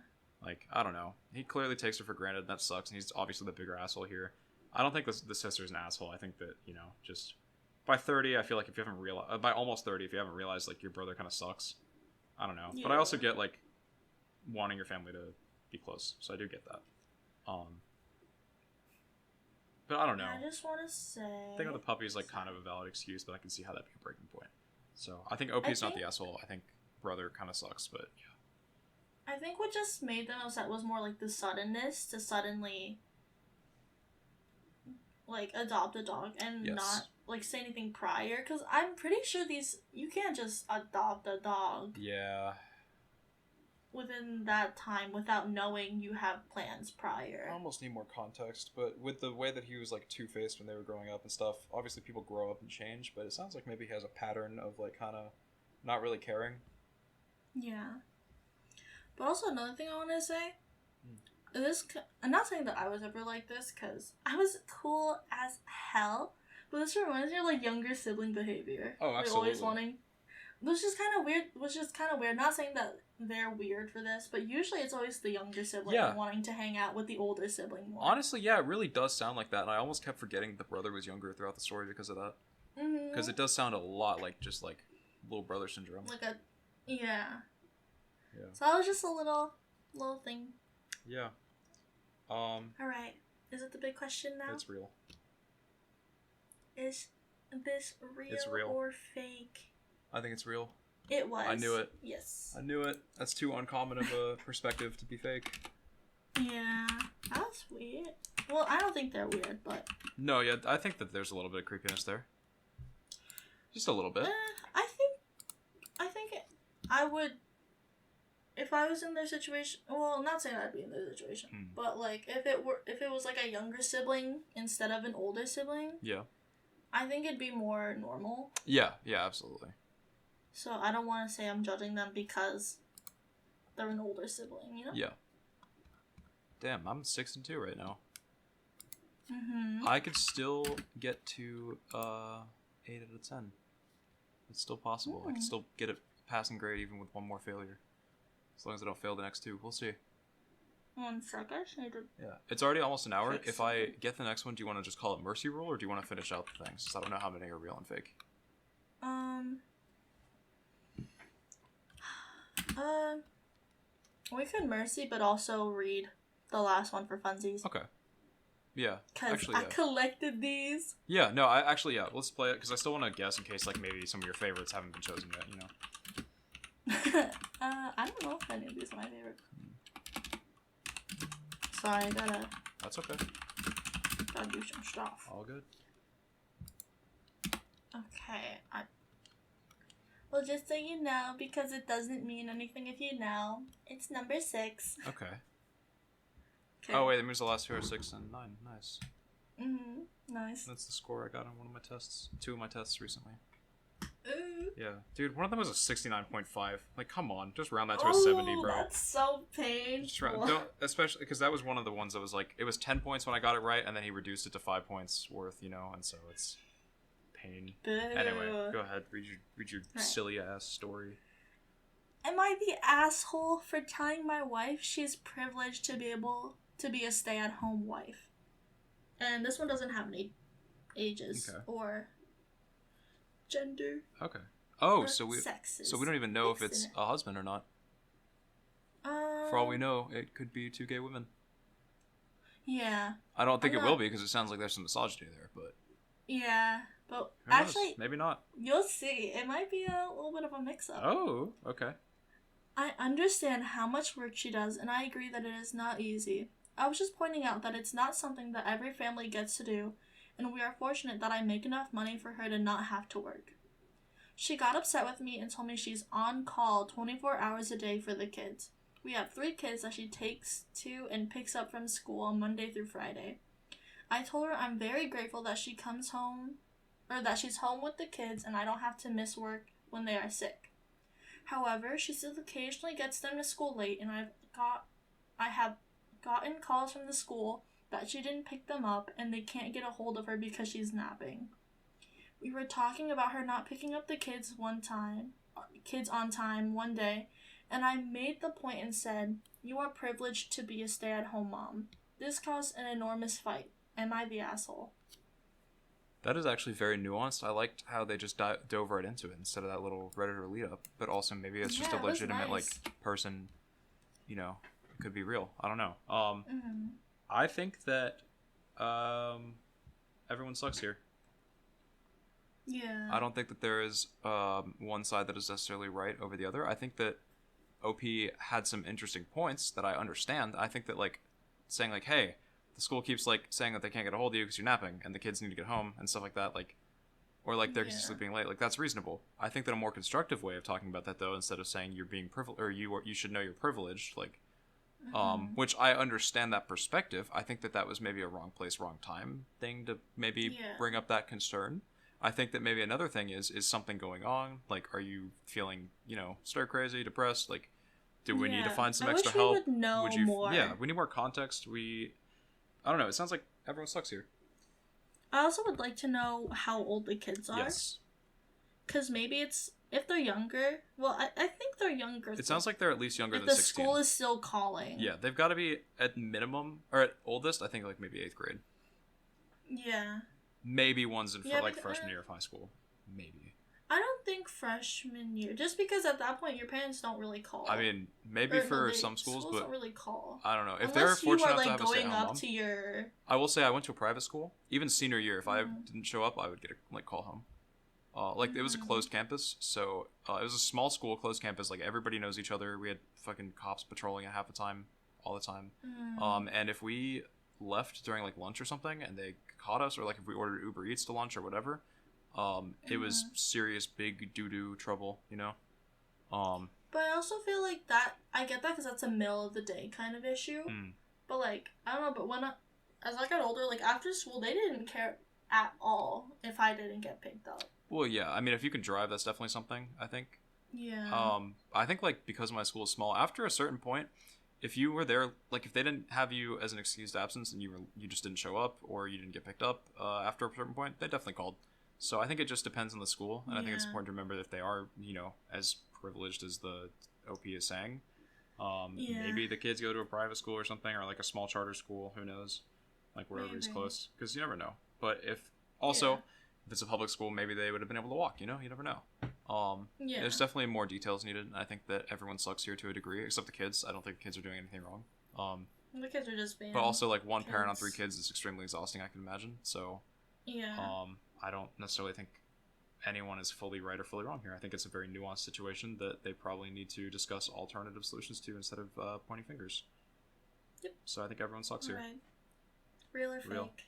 Like, I don't know. He clearly takes her for granted, and that sucks, and he's obviously the bigger asshole here. I don't think the sister's an asshole. I think that, just by 30, I feel like if you haven't realized, by almost 30, if you haven't realized, like, your brother kind of sucks. I don't know. Yeah. But I also get, like, wanting your family to be close, so I do get that. But I don't know. I just want to say, I think the puppy is like kind of a valid excuse, but I can see how that'd be a breaking point. So I think OP is not the asshole. I think brother kind of sucks, but yeah. I think what just made them upset was more like the suddenness to suddenly like adopt a dog and not like say anything prior, because I'm pretty sure you can't just adopt a dog. Yeah. Within that time without knowing you have plans prior. I almost need more context, but with the way that he was like two-faced when they were growing up and stuff, obviously people grow up and change, but it sounds like maybe he has a pattern of like kind of not really caring. Yeah. But also another thing I want to say, I'm not saying that I was ever like this, because I was cool as hell, But this reminds me of like younger sibling behavior. Oh, Like, absolutely. always wanting, which is kind of weird. Not saying that they're weird for this, but usually it's always the younger sibling wanting to hang out with the older sibling more. Honestly, yeah, it really does sound like that, and I almost kept forgetting the brother was younger throughout the story because of that. Because it does sound a lot like just like little brother syndrome. Like a, yeah. Yeah. So that was just a little thing. Yeah. All right. Is it the big question now? It's real. Is this real, It's real. or fake? I think it's real. It was. I knew it. Yes. I knew it. That's too uncommon of a perspective to be fake. Yeah. That's weird. Well, I don't think they're weird, but... No, yeah, I think that there's a little bit of creepiness there. Just a little bit. I think I would... If I was in their situation... Well, not saying I'd be in their situation, but, like, if it was, like, a younger sibling instead of an older sibling... Yeah. I think it'd be more normal. Yeah, absolutely. So I don't want to say I'm judging them because they're an older sibling, you know? Yeah. Damn, I'm 6-2 right now. Mm-hmm. I could still get to 8 out of 10. It's still possible. I can still get a passing grade even with one more failure. As long as I don't fail the next two. We'll see. 1 second. Yeah. It's already almost an hour. Fix If I get the next one, do you want to just call it mercy rule, or do you want to finish out the things? 'Cause I don't know how many are real and fake. We could mercy, but also read the last one for funsies. Okay. Yeah. Because Actually, I yeah. collected these. Yeah, no, I actually, yeah. Let's play it, because I still want to guess in case, like, maybe some of your favorites haven't been chosen yet, you know? I don't know if any of these are my favorite. Sorry, I gotta That's okay. do some stuff. All good. Okay, well, just so you know, because it doesn't mean anything if you know, it's number 6. Okay. Okay. Oh, wait, that means the last two are 6 and 9. Nice. Nice. That's the score I got on one of my tests. 2 of my tests recently. Ooh. Yeah. Dude, one of them was a 69.5. Like, come on. Just round that to a 70, bro. That's so painful. Just don't, especially, because that was one of the ones that was like, it was 10 points when I got it right, and then he reduced it to 5 points worth, you know, and so it's pain. Boo. Anyway, go ahead. Read your Right. silly ass story. Am I the asshole for telling my wife she's privileged to be able to be a stay-at-home wife? And this one doesn't have any ages or gender. Okay. Oh, or so we sexes. don't even know if Mixed it's in it. a husband or not. For all we know, it could be 2 gay women. Yeah. I don't think I'm it will not- be because it sounds like there's some misogyny there, but Yeah. But who knows? actually, Maybe not. you'll see. It might be a little bit of a mix-up. Oh, okay. I understand how much work she does, and I agree that it is not easy. I was just pointing out that it's not something that every family gets to do, and we are fortunate that I make enough money for her to not have to work. She got upset with me and told me she's on call 24 hours a day for the kids. We have 3 kids that she takes to and picks up from school on Monday through Friday. I told her I'm very grateful that she comes home, or that she's home with the kids and I don't have to miss work when they are sick. However, she still occasionally gets them to school late, and I have gotten calls from the school that she didn't pick them up and they can't get a hold of her because she's napping. We were talking about her not picking up the kids on time one day, and I made the point and said, "You are privileged to be a stay-at-home mom." This caused an enormous fight. Am I the asshole? That is actually very nuanced. I liked how they just dove right into it instead of that little Redditor lead up. But also maybe it's just a Yeah, it was legitimate nice. like person, you know, it could be real. I don't know. Mm-hmm. I think that everyone sucks here. Yeah. I don't think that there is one side that is necessarily right over the other. I think that OP had some interesting points that I understand. I think that like saying like, hey, the school keeps like saying that they can't get a hold of you because you're napping and the kids need to get home and stuff like that, like, or like they're sleeping late, like that's reasonable. I think that a more constructive way of talking about that though, instead of saying you're being privileged or you should know you're privileged, like which I understand that perspective. I think that that was maybe a wrong place, wrong time thing to maybe bring up that concern. I think that maybe another thing is something going on? Like, are you feeling, you know, stir crazy, depressed? Like, do we need to find some extra help? Would know more. Yeah, we need more context. I don't know. It sounds like everyone sucks here. I also would like to know how old the kids are. Yes. Because maybe it's, if they're younger, well, I think they're younger. It sounds like they're at least younger if than the 16. school is still calling. Yeah, they've got to be at minimum, or at oldest, I think like maybe 8th grade. Yeah. Maybe one's in Yeah, like because, freshman year of high school. Maybe. I don't think freshman year, just because at that point your parents don't really call. I mean, maybe Or, for no, some schools, but don't really call. I don't know. If Unless they're fortunate you are enough to like have a going stay-at-home up mom, to your. I will say I went to a private school. Even senior year, if I didn't show up, I would get a call home. It was a closed campus, so it was a small school, closed campus. Like everybody knows each other. We had fucking cops patrolling it half the time, all the time. And if we left during like lunch or something, and they caught us, or like if we ordered Uber Eats to lunch or whatever, it was serious big doo-doo trouble, you know. But I also feel like that I get that because that's a middle of the day kind of issue. But like I don't know. But as I got older, like after school, they didn't care at all if I didn't get picked up. Well, yeah. I mean, if you can drive, that's definitely something, I think. Yeah. I think, like, because my school is small, after a certain point, if you were there, like, if they didn't have you as an excused absence and you just didn't show up or you didn't get picked up after a certain point, they definitely called. So I think it just depends on the school, and I think it's important to remember that if they are, you know, as privileged as the OP is saying, maybe the kids go to a private school or something, or, like, a small charter school, who knows, like, wherever is close, because you never know. But if it's a public school, maybe they would have been able to walk, you know? You never know. There's definitely more details needed, and I think that everyone sucks here to a degree, except the kids. I don't think the kids are doing anything wrong. The kids are just being. But also, like, one parent on 3 kids is extremely exhausting, I can imagine. So, I don't necessarily think anyone is fully right or fully wrong here. I think it's a very nuanced situation that they probably need to discuss alternative solutions to instead of pointing fingers. Yep. So I think everyone sucks here. Right. Real or Real. fake?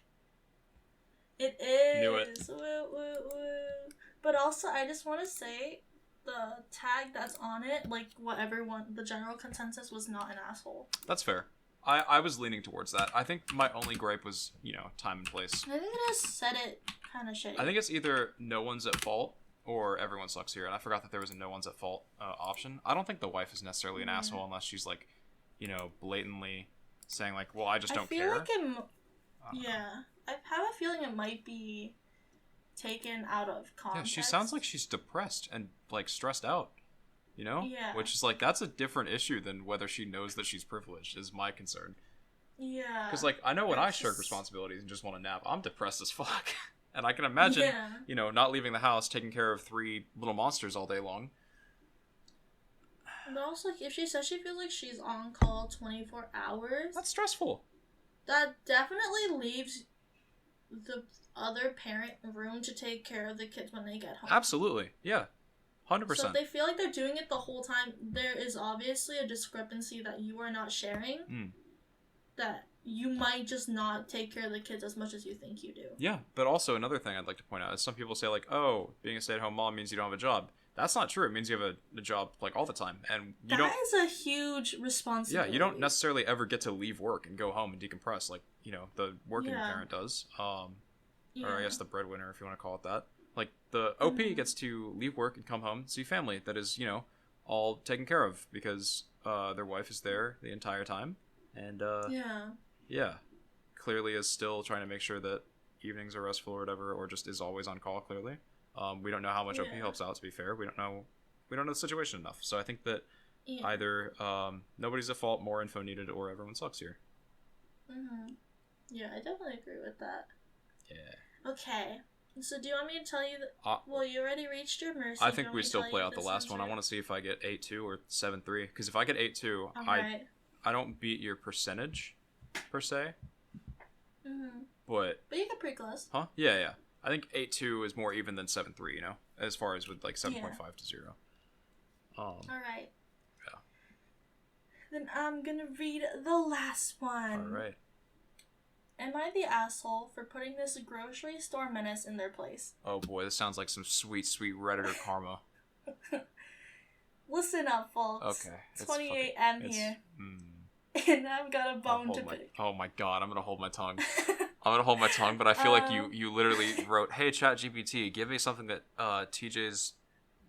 It is. Knew it. Woo, woo, woo. But also, I just want to say the tag that's on it, like what everyone, the general consensus was not an asshole. That's fair. I was leaning towards that. I think my only gripe was, you know, time and place. I think it just said it kind of shitty. I think it's either no one's at fault or everyone sucks here. And I forgot that there was a no one's at fault option. I don't think the wife is necessarily an asshole unless she's like, you know, blatantly saying like, well, I just don't care. Like I have a feeling it might be taken out of context. Yeah, she sounds like she's depressed and like stressed out. You know? Yeah. Which is like, that's a different issue than whether she knows that she's privileged, is my concern. Yeah. Because, like, I know when I shirk responsibilities and just want to nap, I'm depressed as fuck. And I can imagine, you know, not leaving the house, taking care of 3 little monsters all day long. But also, if she says she feels like she's on call 24 hours... That's stressful. That definitely leaves the other parent room to take care of the kids when they get home. Absolutely. Yeah. 100%. So if they feel like they're doing it the whole time, there is obviously a discrepancy that you are not sharing. That you might just not take care of the kids as much as you think you do. Yeah, but also another thing I'd like to point out is some people say like, oh, being a stay-at-home mom means you don't have a job. That's not true. It means you have a job like all the time, and you don't. That is a huge responsibility. Yeah, you don't necessarily ever get to leave work and go home and decompress like, you know, the working parent does. Or I guess the breadwinner, if you want to call it that. Like the OP gets to leave work and come home, see family that is, you know, all taken care of because their wife is there the entire time, and clearly is still trying to make sure that evenings are restful or whatever, or just is always on call. Clearly, we don't know how much OP helps out. To be fair, we don't know the situation enough. So I think that either nobody's at fault, more info needed, or everyone sucks here. Yeah, I definitely agree with that. Yeah. Okay. So do you want me to tell you that? Well, you already reached your mercy. I think we still play out the last one. I want to see if I get 8-2 or 7-3. Because if I get 8-2, I don't beat your percentage, per se. But you get pretty close. Huh? Yeah. I think 8-2 is more even than 7-3, you know? As far as with like 7.5 to 0. Alright. Yeah. Then I'm gonna read the last one. Alright. Am I the asshole for putting this grocery store menace in their place? Oh boy, this sounds like some sweet, sweet Redditor karma. Listen up, folks. Okay. It's 28 M here. And I've got a bone to pick. Oh my god, I'm gonna hold my tongue. I'm gonna hold my tongue, but I feel like you literally wrote, hey ChatGPT, give me something that TJ's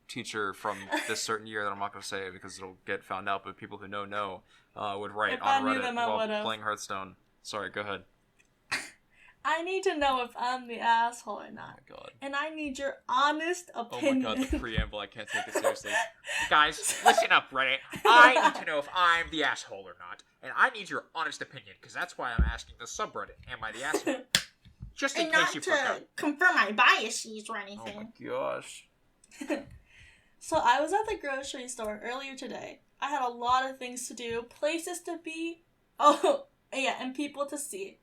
teacher from this certain year that I'm not gonna say because it'll get found out, but people who know would write on Reddit while playing Hearthstone. Sorry, go ahead. I need to know if I'm the asshole or not. Oh my god. And I need your honest opinion. Oh my god, the preamble, I can't take it seriously. Guys, listen up, Reddit. I need to know if I'm the asshole or not. And I need your honest opinion, because that's why I'm asking the subreddit, am I the asshole? Just in And case not you to forgot. confirm my biases or Oh anything. my gosh. So I was at the grocery store earlier today. I had a lot of things to do, places to be, and people to see.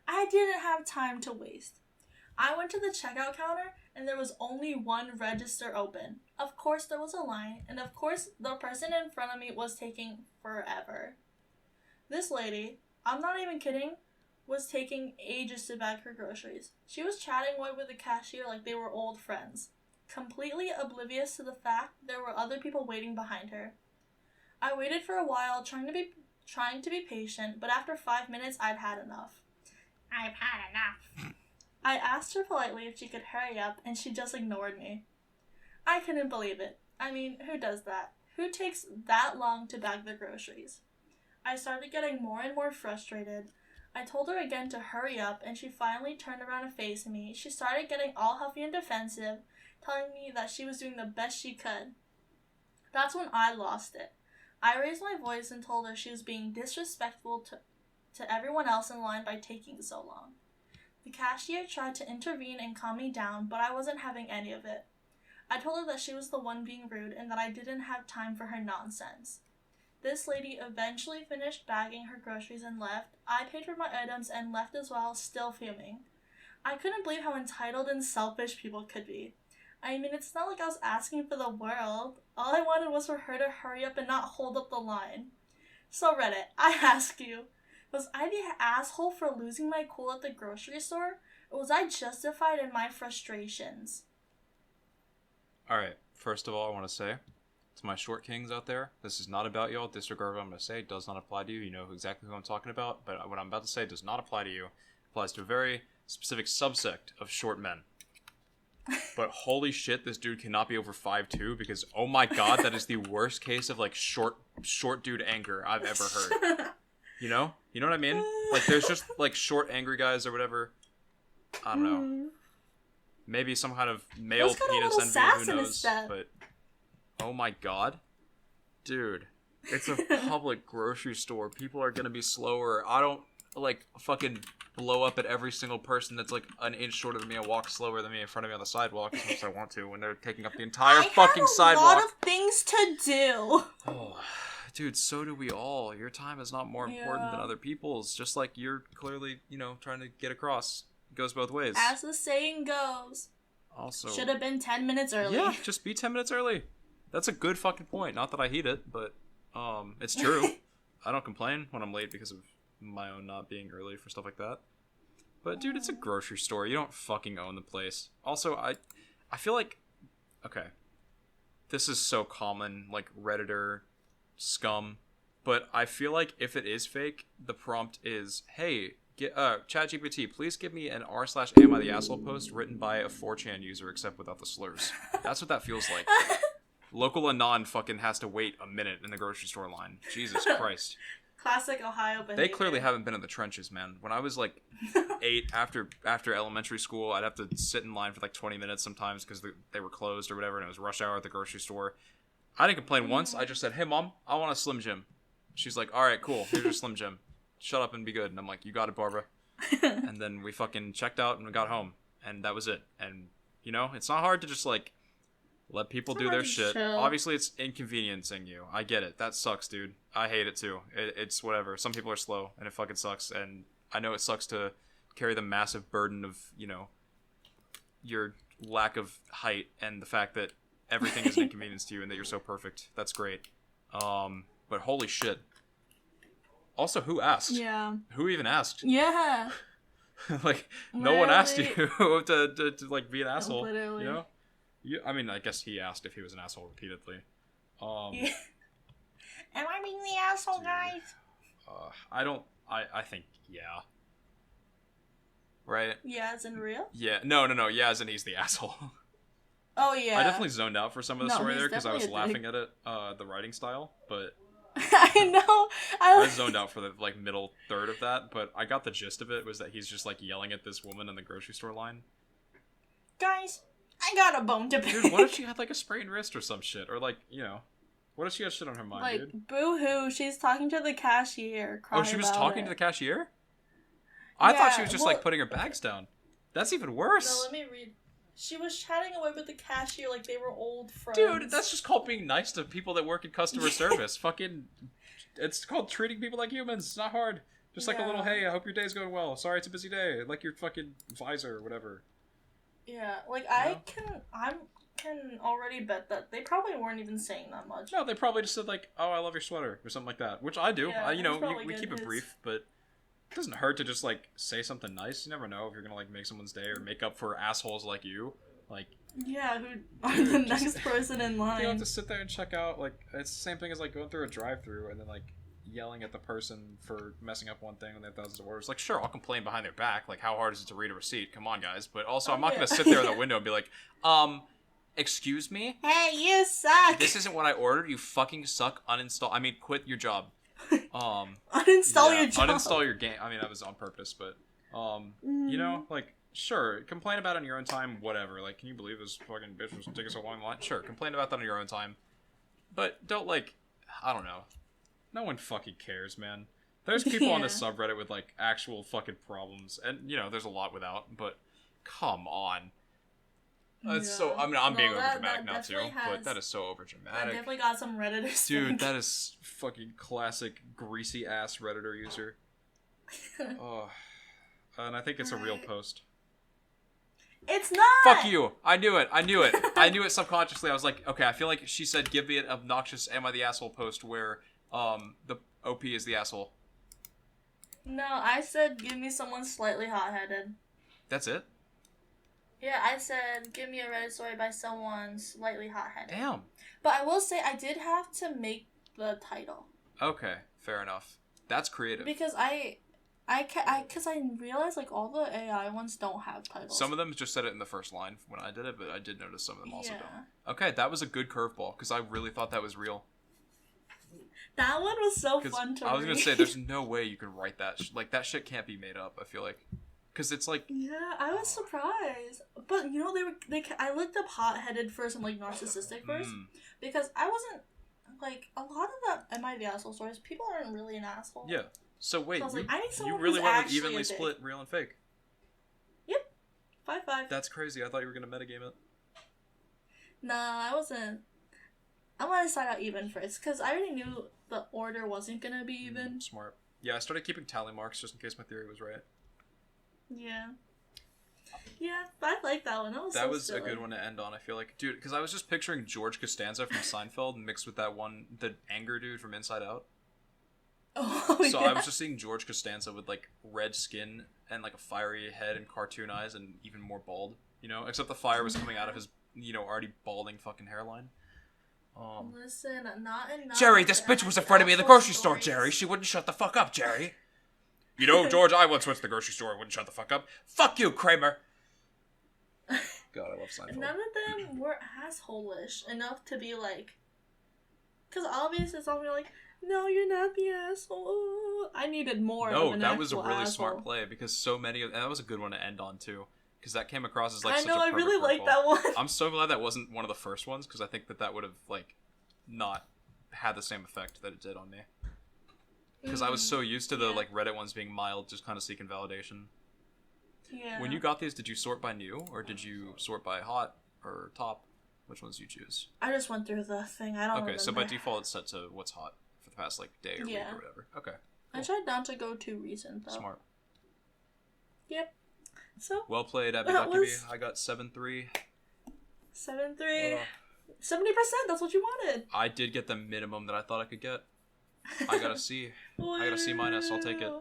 I didn't have time to waste. I went to the checkout counter and there was only one register open. Of course there was a line, and of course the person in front of me was taking forever. This lady, I'm not even kidding, was taking ages to bag her groceries. She was chatting with the cashier like they were old friends, completely oblivious to the fact there were other people waiting behind her. I waited for a while, trying to be patient, but after 5 minutes I'd had enough. I've had enough. I asked her politely if she could hurry up, and she just ignored me. I couldn't believe it. I mean, who does that? Who takes that long to bag their groceries? I started getting more and more frustrated. I told her again to hurry up, and she finally turned around and faced me. She started getting all huffy and defensive, telling me that she was doing the best she could. That's when I lost it. I raised my voice and told her she was being disrespectful to everyone else in line by taking so long. The cashier tried to intervene and calm me down, but I wasn't having any of it. I told her that she was the one being rude and that I didn't have time for her nonsense. This lady eventually finished bagging her groceries and left. I paid for my items and left as well, still fuming. I couldn't believe how entitled and selfish people could be. I mean, it's not like I was asking for the world. All I wanted was for her to hurry up and not hold up the line. So Reddit, I ask you, was I the asshole for losing my cool at the grocery store? Or was I justified in my frustrations? Alright, first of all, I want to say to my short kings out there, this is not about y'all. Disregard what I'm going to say. It does not apply to you. You know exactly who I'm talking about. But what I'm about to say does not apply to you. It applies to a very specific subsect of short men. But holy shit, this dude cannot be over 5'2", because oh my god, that is the worst case of like short dude anger I've ever heard. You know what I mean? Like there's just like short angry guys or whatever. I don't know. Maybe some kind of male penis envy, who knows? But oh my god, dude, it's a public grocery store. People are gonna be slower. I don't like fucking blow up at every single person that's like an inch shorter than me and walk slower than me in front of me on the sidewalk as much as I want to when they're taking up the entire fucking sidewalk. I have a lot of things to do. Oh, dude, so do we all. Your time is not more important than other people's. Just like you're clearly, trying to get across. It goes both ways. As the saying goes. Also, should have been 10 minutes early. Yeah, just be 10 minutes early. That's a good fucking point. Not that I heed it, but it's true. I don't complain when I'm late because of my own not being early for stuff like that. But dude, it's a grocery store. You don't fucking own the place. Also, I feel like, okay, this is so common, like redditor scum, but I feel like if it is fake, the prompt is, hey, ChatGPT, please give me an r/am I the asshole post written by a 4chan user except without the slurs. That's what that feels like. Local Anon fucking has to wait a minute in the grocery store line. Jesus Christ. Classic Ohio behavior. They clearly haven't been in the trenches, man. When I was like 8 after elementary school, I'd have to sit in line for like 20 minutes sometimes because they were closed or whatever, and it was rush hour at the grocery store. I didn't complain once. I just said, hey, Mom, I want a Slim Jim. She's like, all right, cool. Here's your Slim Jim. Shut up and be good. And I'm like, you got it, Barbara. And then we fucking checked out and we got home. And that was it. And, it's not hard to just like let people do their shit. Chill. Obviously, it's inconveniencing you. I get it. That sucks, dude. I hate it too. It's whatever. Some people are slow and it fucking sucks. And I know it sucks to carry the massive burden of, your lack of height and the fact that everything is an inconvenience to you and that you're so perfect. That's great. But holy shit. Also, who asked? Yeah. Who even asked? Yeah. Like, no one asked you to like be an asshole. Literally. I mean, I guess he asked if he was an asshole repeatedly. Yeah. Am I being the asshole, dude, guys? I think, yeah. Right? Yeah, as in real? Yeah. No. Yeah, as in he's the asshole. Oh, yeah. I definitely zoned out for some of the story there because I was definitely a laughing at it, the writing style, but... I know. I zoned out for the like middle third of that, but I got the gist of it. Was that he's just like yelling at this woman in the grocery store line. Guys, I got a bone to pick. Dude, what if she had like a sprained wrist or some shit, or like what if she has shit on her mind, like, dude? Boo-hoo, she's talking to the cashier. Oh, she was talking to the cashier? I thought she was just well, like putting her bags down. That's even worse. No, let me read. She was chatting away with the cashier like they were old friends. Dude, that's just called being nice to people that work in customer service. Fucking, it's called treating people like humans. It's not hard. Just like a little, hey, I hope your day's going well. Sorry, it's a busy day. Like your fucking visor or whatever. Yeah, like I can already bet that they probably weren't even saying that much. No, they probably just said like, oh, I love your sweater or something like that, which I do. Yeah, We keep it brief, but it doesn't hurt to just like say something nice. You never know if you're gonna like make someone's day or make up for assholes like you. Like, yeah, who are the next person in line? You don't have to sit there and check out. Like, it's the same thing as like going through a drive-through and then like yelling at the person for messing up one thing when they have thousands of orders. Like, sure, I'll complain behind their back. Like, how hard is it to read a receipt? Come on, guys. But also, I'm not gonna sit there in the window and be like, excuse me? Hey, you suck! This isn't what I ordered. You fucking suck. Quit your job. Uninstall your job. Uninstall your game. I mean, that was on purpose, but, like, sure, complain about it on your own time, whatever. Like, can you believe this fucking bitch was taking so long in line? Sure, complain about that on your own time. But don't, like, I don't know. No one fucking cares, man. There's people on this subreddit with, like, actual fucking problems. And, there's a lot without, but come on. It's so, I'm being overdramatic now too, but that is so overdramatic. I definitely got some Redditors. Dude, that is fucking classic greasy ass Redditor user. Oh, and I think it's a real post. It's not! Fuck you! I knew it! I knew it subconsciously. I was like, okay, I feel like she said give me an obnoxious am I the asshole post where the OP is the asshole. No, I said give me someone slightly hot-headed. That's it? Yeah, I said, give me a Reddit story by someone slightly hot-headed. Damn. But I will say, I did have to make the title. Okay, fair enough. That's creative. Because I realized, like, all the AI ones don't have titles. Some of them just said it in the first line when I did it, but I did notice some of them also don't. Okay, that was a good curveball, because I really thought that was real. That one was so fun to read. I was going to say, there's no way you could write that. Like, that shit can't be made up, I feel like. Because it's like... Yeah, I was surprised. But, I looked up hot-headed first and, like, narcissistic first. Because I wasn't... Like, a lot of the Am I the Asshole stories, people aren't really an asshole. Yeah. So, wait, so you really went with evenly split real and fake? Yep. 5-5. That's crazy. I thought you were going to metagame it. Nah, I wasn't. I wanted to start out even first. Because I already knew the order wasn't going to be even. Smart. Yeah, I started keeping tally marks just in case my theory was right. Yeah. Yeah, I like that one. That was a good one to end on, I feel like. Dude, because I was just picturing George Costanza from Seinfeld mixed with that one, the anger dude from Inside Out. Oh, so I was just seeing George Costanza with, like, red skin and, like, a fiery head and cartoon eyes and even more bald, Except the fire was coming out of his, already balding fucking hairline. Listen, not enough. Jerry, this bitch was in front of me in the grocery store, Jerry. She wouldn't shut the fuck up, Jerry. George, I once went to the grocery store and wouldn't shut the fuck up. Fuck you, Kramer. God, I love Seinfeld. None of them were asshole-ish enough to be like... Because obviously it's all like, no, you're not the asshole. I needed more of an that was a really asshole. smart play because so many of... And that was a good one to end on, too. Because that came across as, like, such a I really like that one. I'm so glad that wasn't one of the first ones because I think that would have, like, not had the same effect that it did on me. Because I was so used to the, like, Reddit ones being mild, just kind of seeking validation. Yeah. When you got these, did you sort by new, or did you sort by hot or top? Which ones did you choose? I just went through the thing. I don't remember. Okay, so by default it's set to what's hot for the past, like, day or week or whatever. Okay. Cool. I tried not to go too recent, though. Smart. Yep. So. Well played, Abby Duckiebi. I got 7-3. 7-3. 70%, that's what you wanted. I did get the minimum that I thought I could get. I got a C. I got a C-. I'll take it.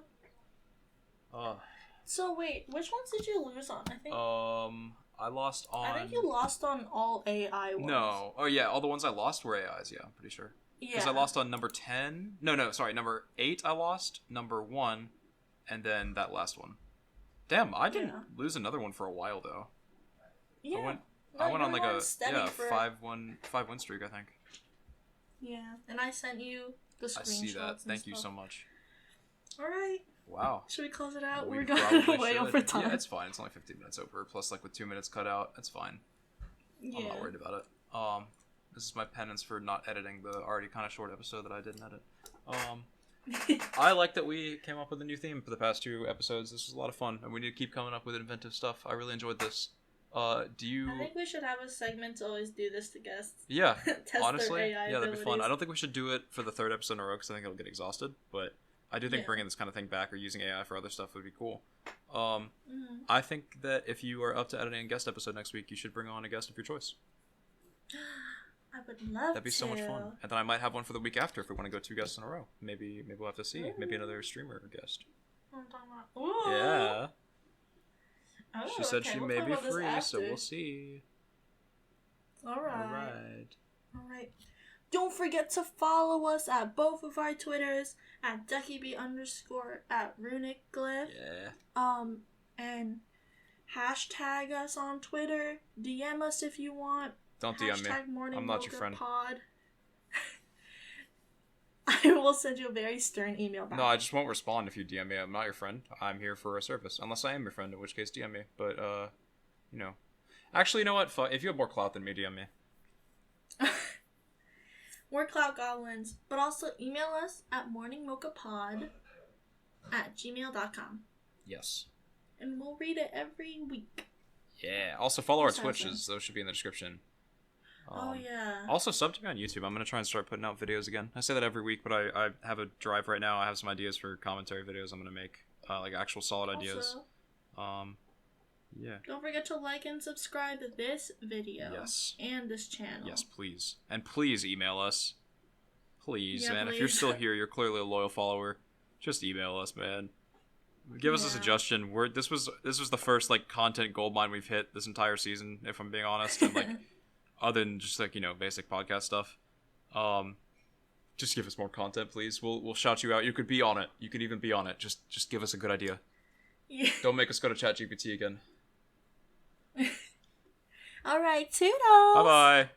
So wait, which ones did you lose on? I think. I lost on. I think you lost on all AI ones. No. Oh yeah, all the ones I lost were AIs. Yeah, I'm pretty sure. Yeah. Because I lost on number 10. No, sorry, number 8. I lost number 1, and then that last one. Damn, I didn't lose another one for a while though. Yeah. I went on like a 5-1 streak, I think. Yeah, and I sent you the screenshots. I see that. and Thank you stuff. so much. All right. Wow. Should we close it out? We We're going probably way should. over time. Yeah, it's fine. It's only 15 minutes over. Plus, like with 2 minutes cut out, it's fine. Yeah. I'm not worried about it. This is my penance for not editing the already kind of short episode that I didn't edit. I like that we came up with a new theme for the past 2 episodes. This was a lot of fun, and we need to keep coming up with inventive stuff. I really enjoyed this. Do you? I think we should have a segment to always do this to guests. Yeah, Test honestly, their AI that'd be fun. abilities. I don't think we should do it for the 3rd episode in a row because I think it'll get exhausted. But I do think Yeah. bringing this kind of thing back or using AI for other stuff would be cool. Mhm. I think that if you are up to editing a guest episode next week, you should bring on a guest of your choice. I would love That'd be so much fun. And then I might have one for the week after if we want to go 2 guests in a row. Maybe we'll have to see. Maybe another streamer guest. What I'm talking about. Ooh. Yeah. Oh, She said okay, she we'll may talk be about this free, so after. we'll see. Alright. Alright. Don't forget to follow us at both of our Twitters at Duckiebi _ at RunicGlyph. Yeah. And hashtag us on Twitter. DM us if you want. Don't DM me. Hashtag Morning I'm not your Mocha friend. Pod. I will send you a very stern email back. No, I just won't respond if you DM me. I'm not your friend. I'm here for a service. Unless I am your friend, in which case DM me. But, you know. Actually, you know what? If you have more clout than me, DM me. We're Cloud Goblins, but also email us at morningmochapod at gmail.com. Yes. And we'll read it every week. Yeah. Also, follow our Sounds Twitches. Those should be in the description. Oh, yeah. Also, sub to me on YouTube. I'm going to try and start putting out videos again. I say that every week, but I have a drive right now. I have some ideas for commentary videos I'm going to make. Like, actual solid ideas. Also, Yeah. don't forget to like and subscribe to this video. Yes. And this channel. Yes, please. And please email us. Please, Yeah, man. If please. you're still here, you're clearly a loyal follower. Just email us, man. Give us a Yeah. suggestion. This was the first like content goldmine we've hit this entire season, if I'm being honest. And like other than just like, basic podcast stuff. Just give us more content, please. We'll shout you out. You could be on it. You could even be on it. Just give us a good idea. Yeah. Don't make us go to ChatGPT again. Alright, toodles! Bye bye.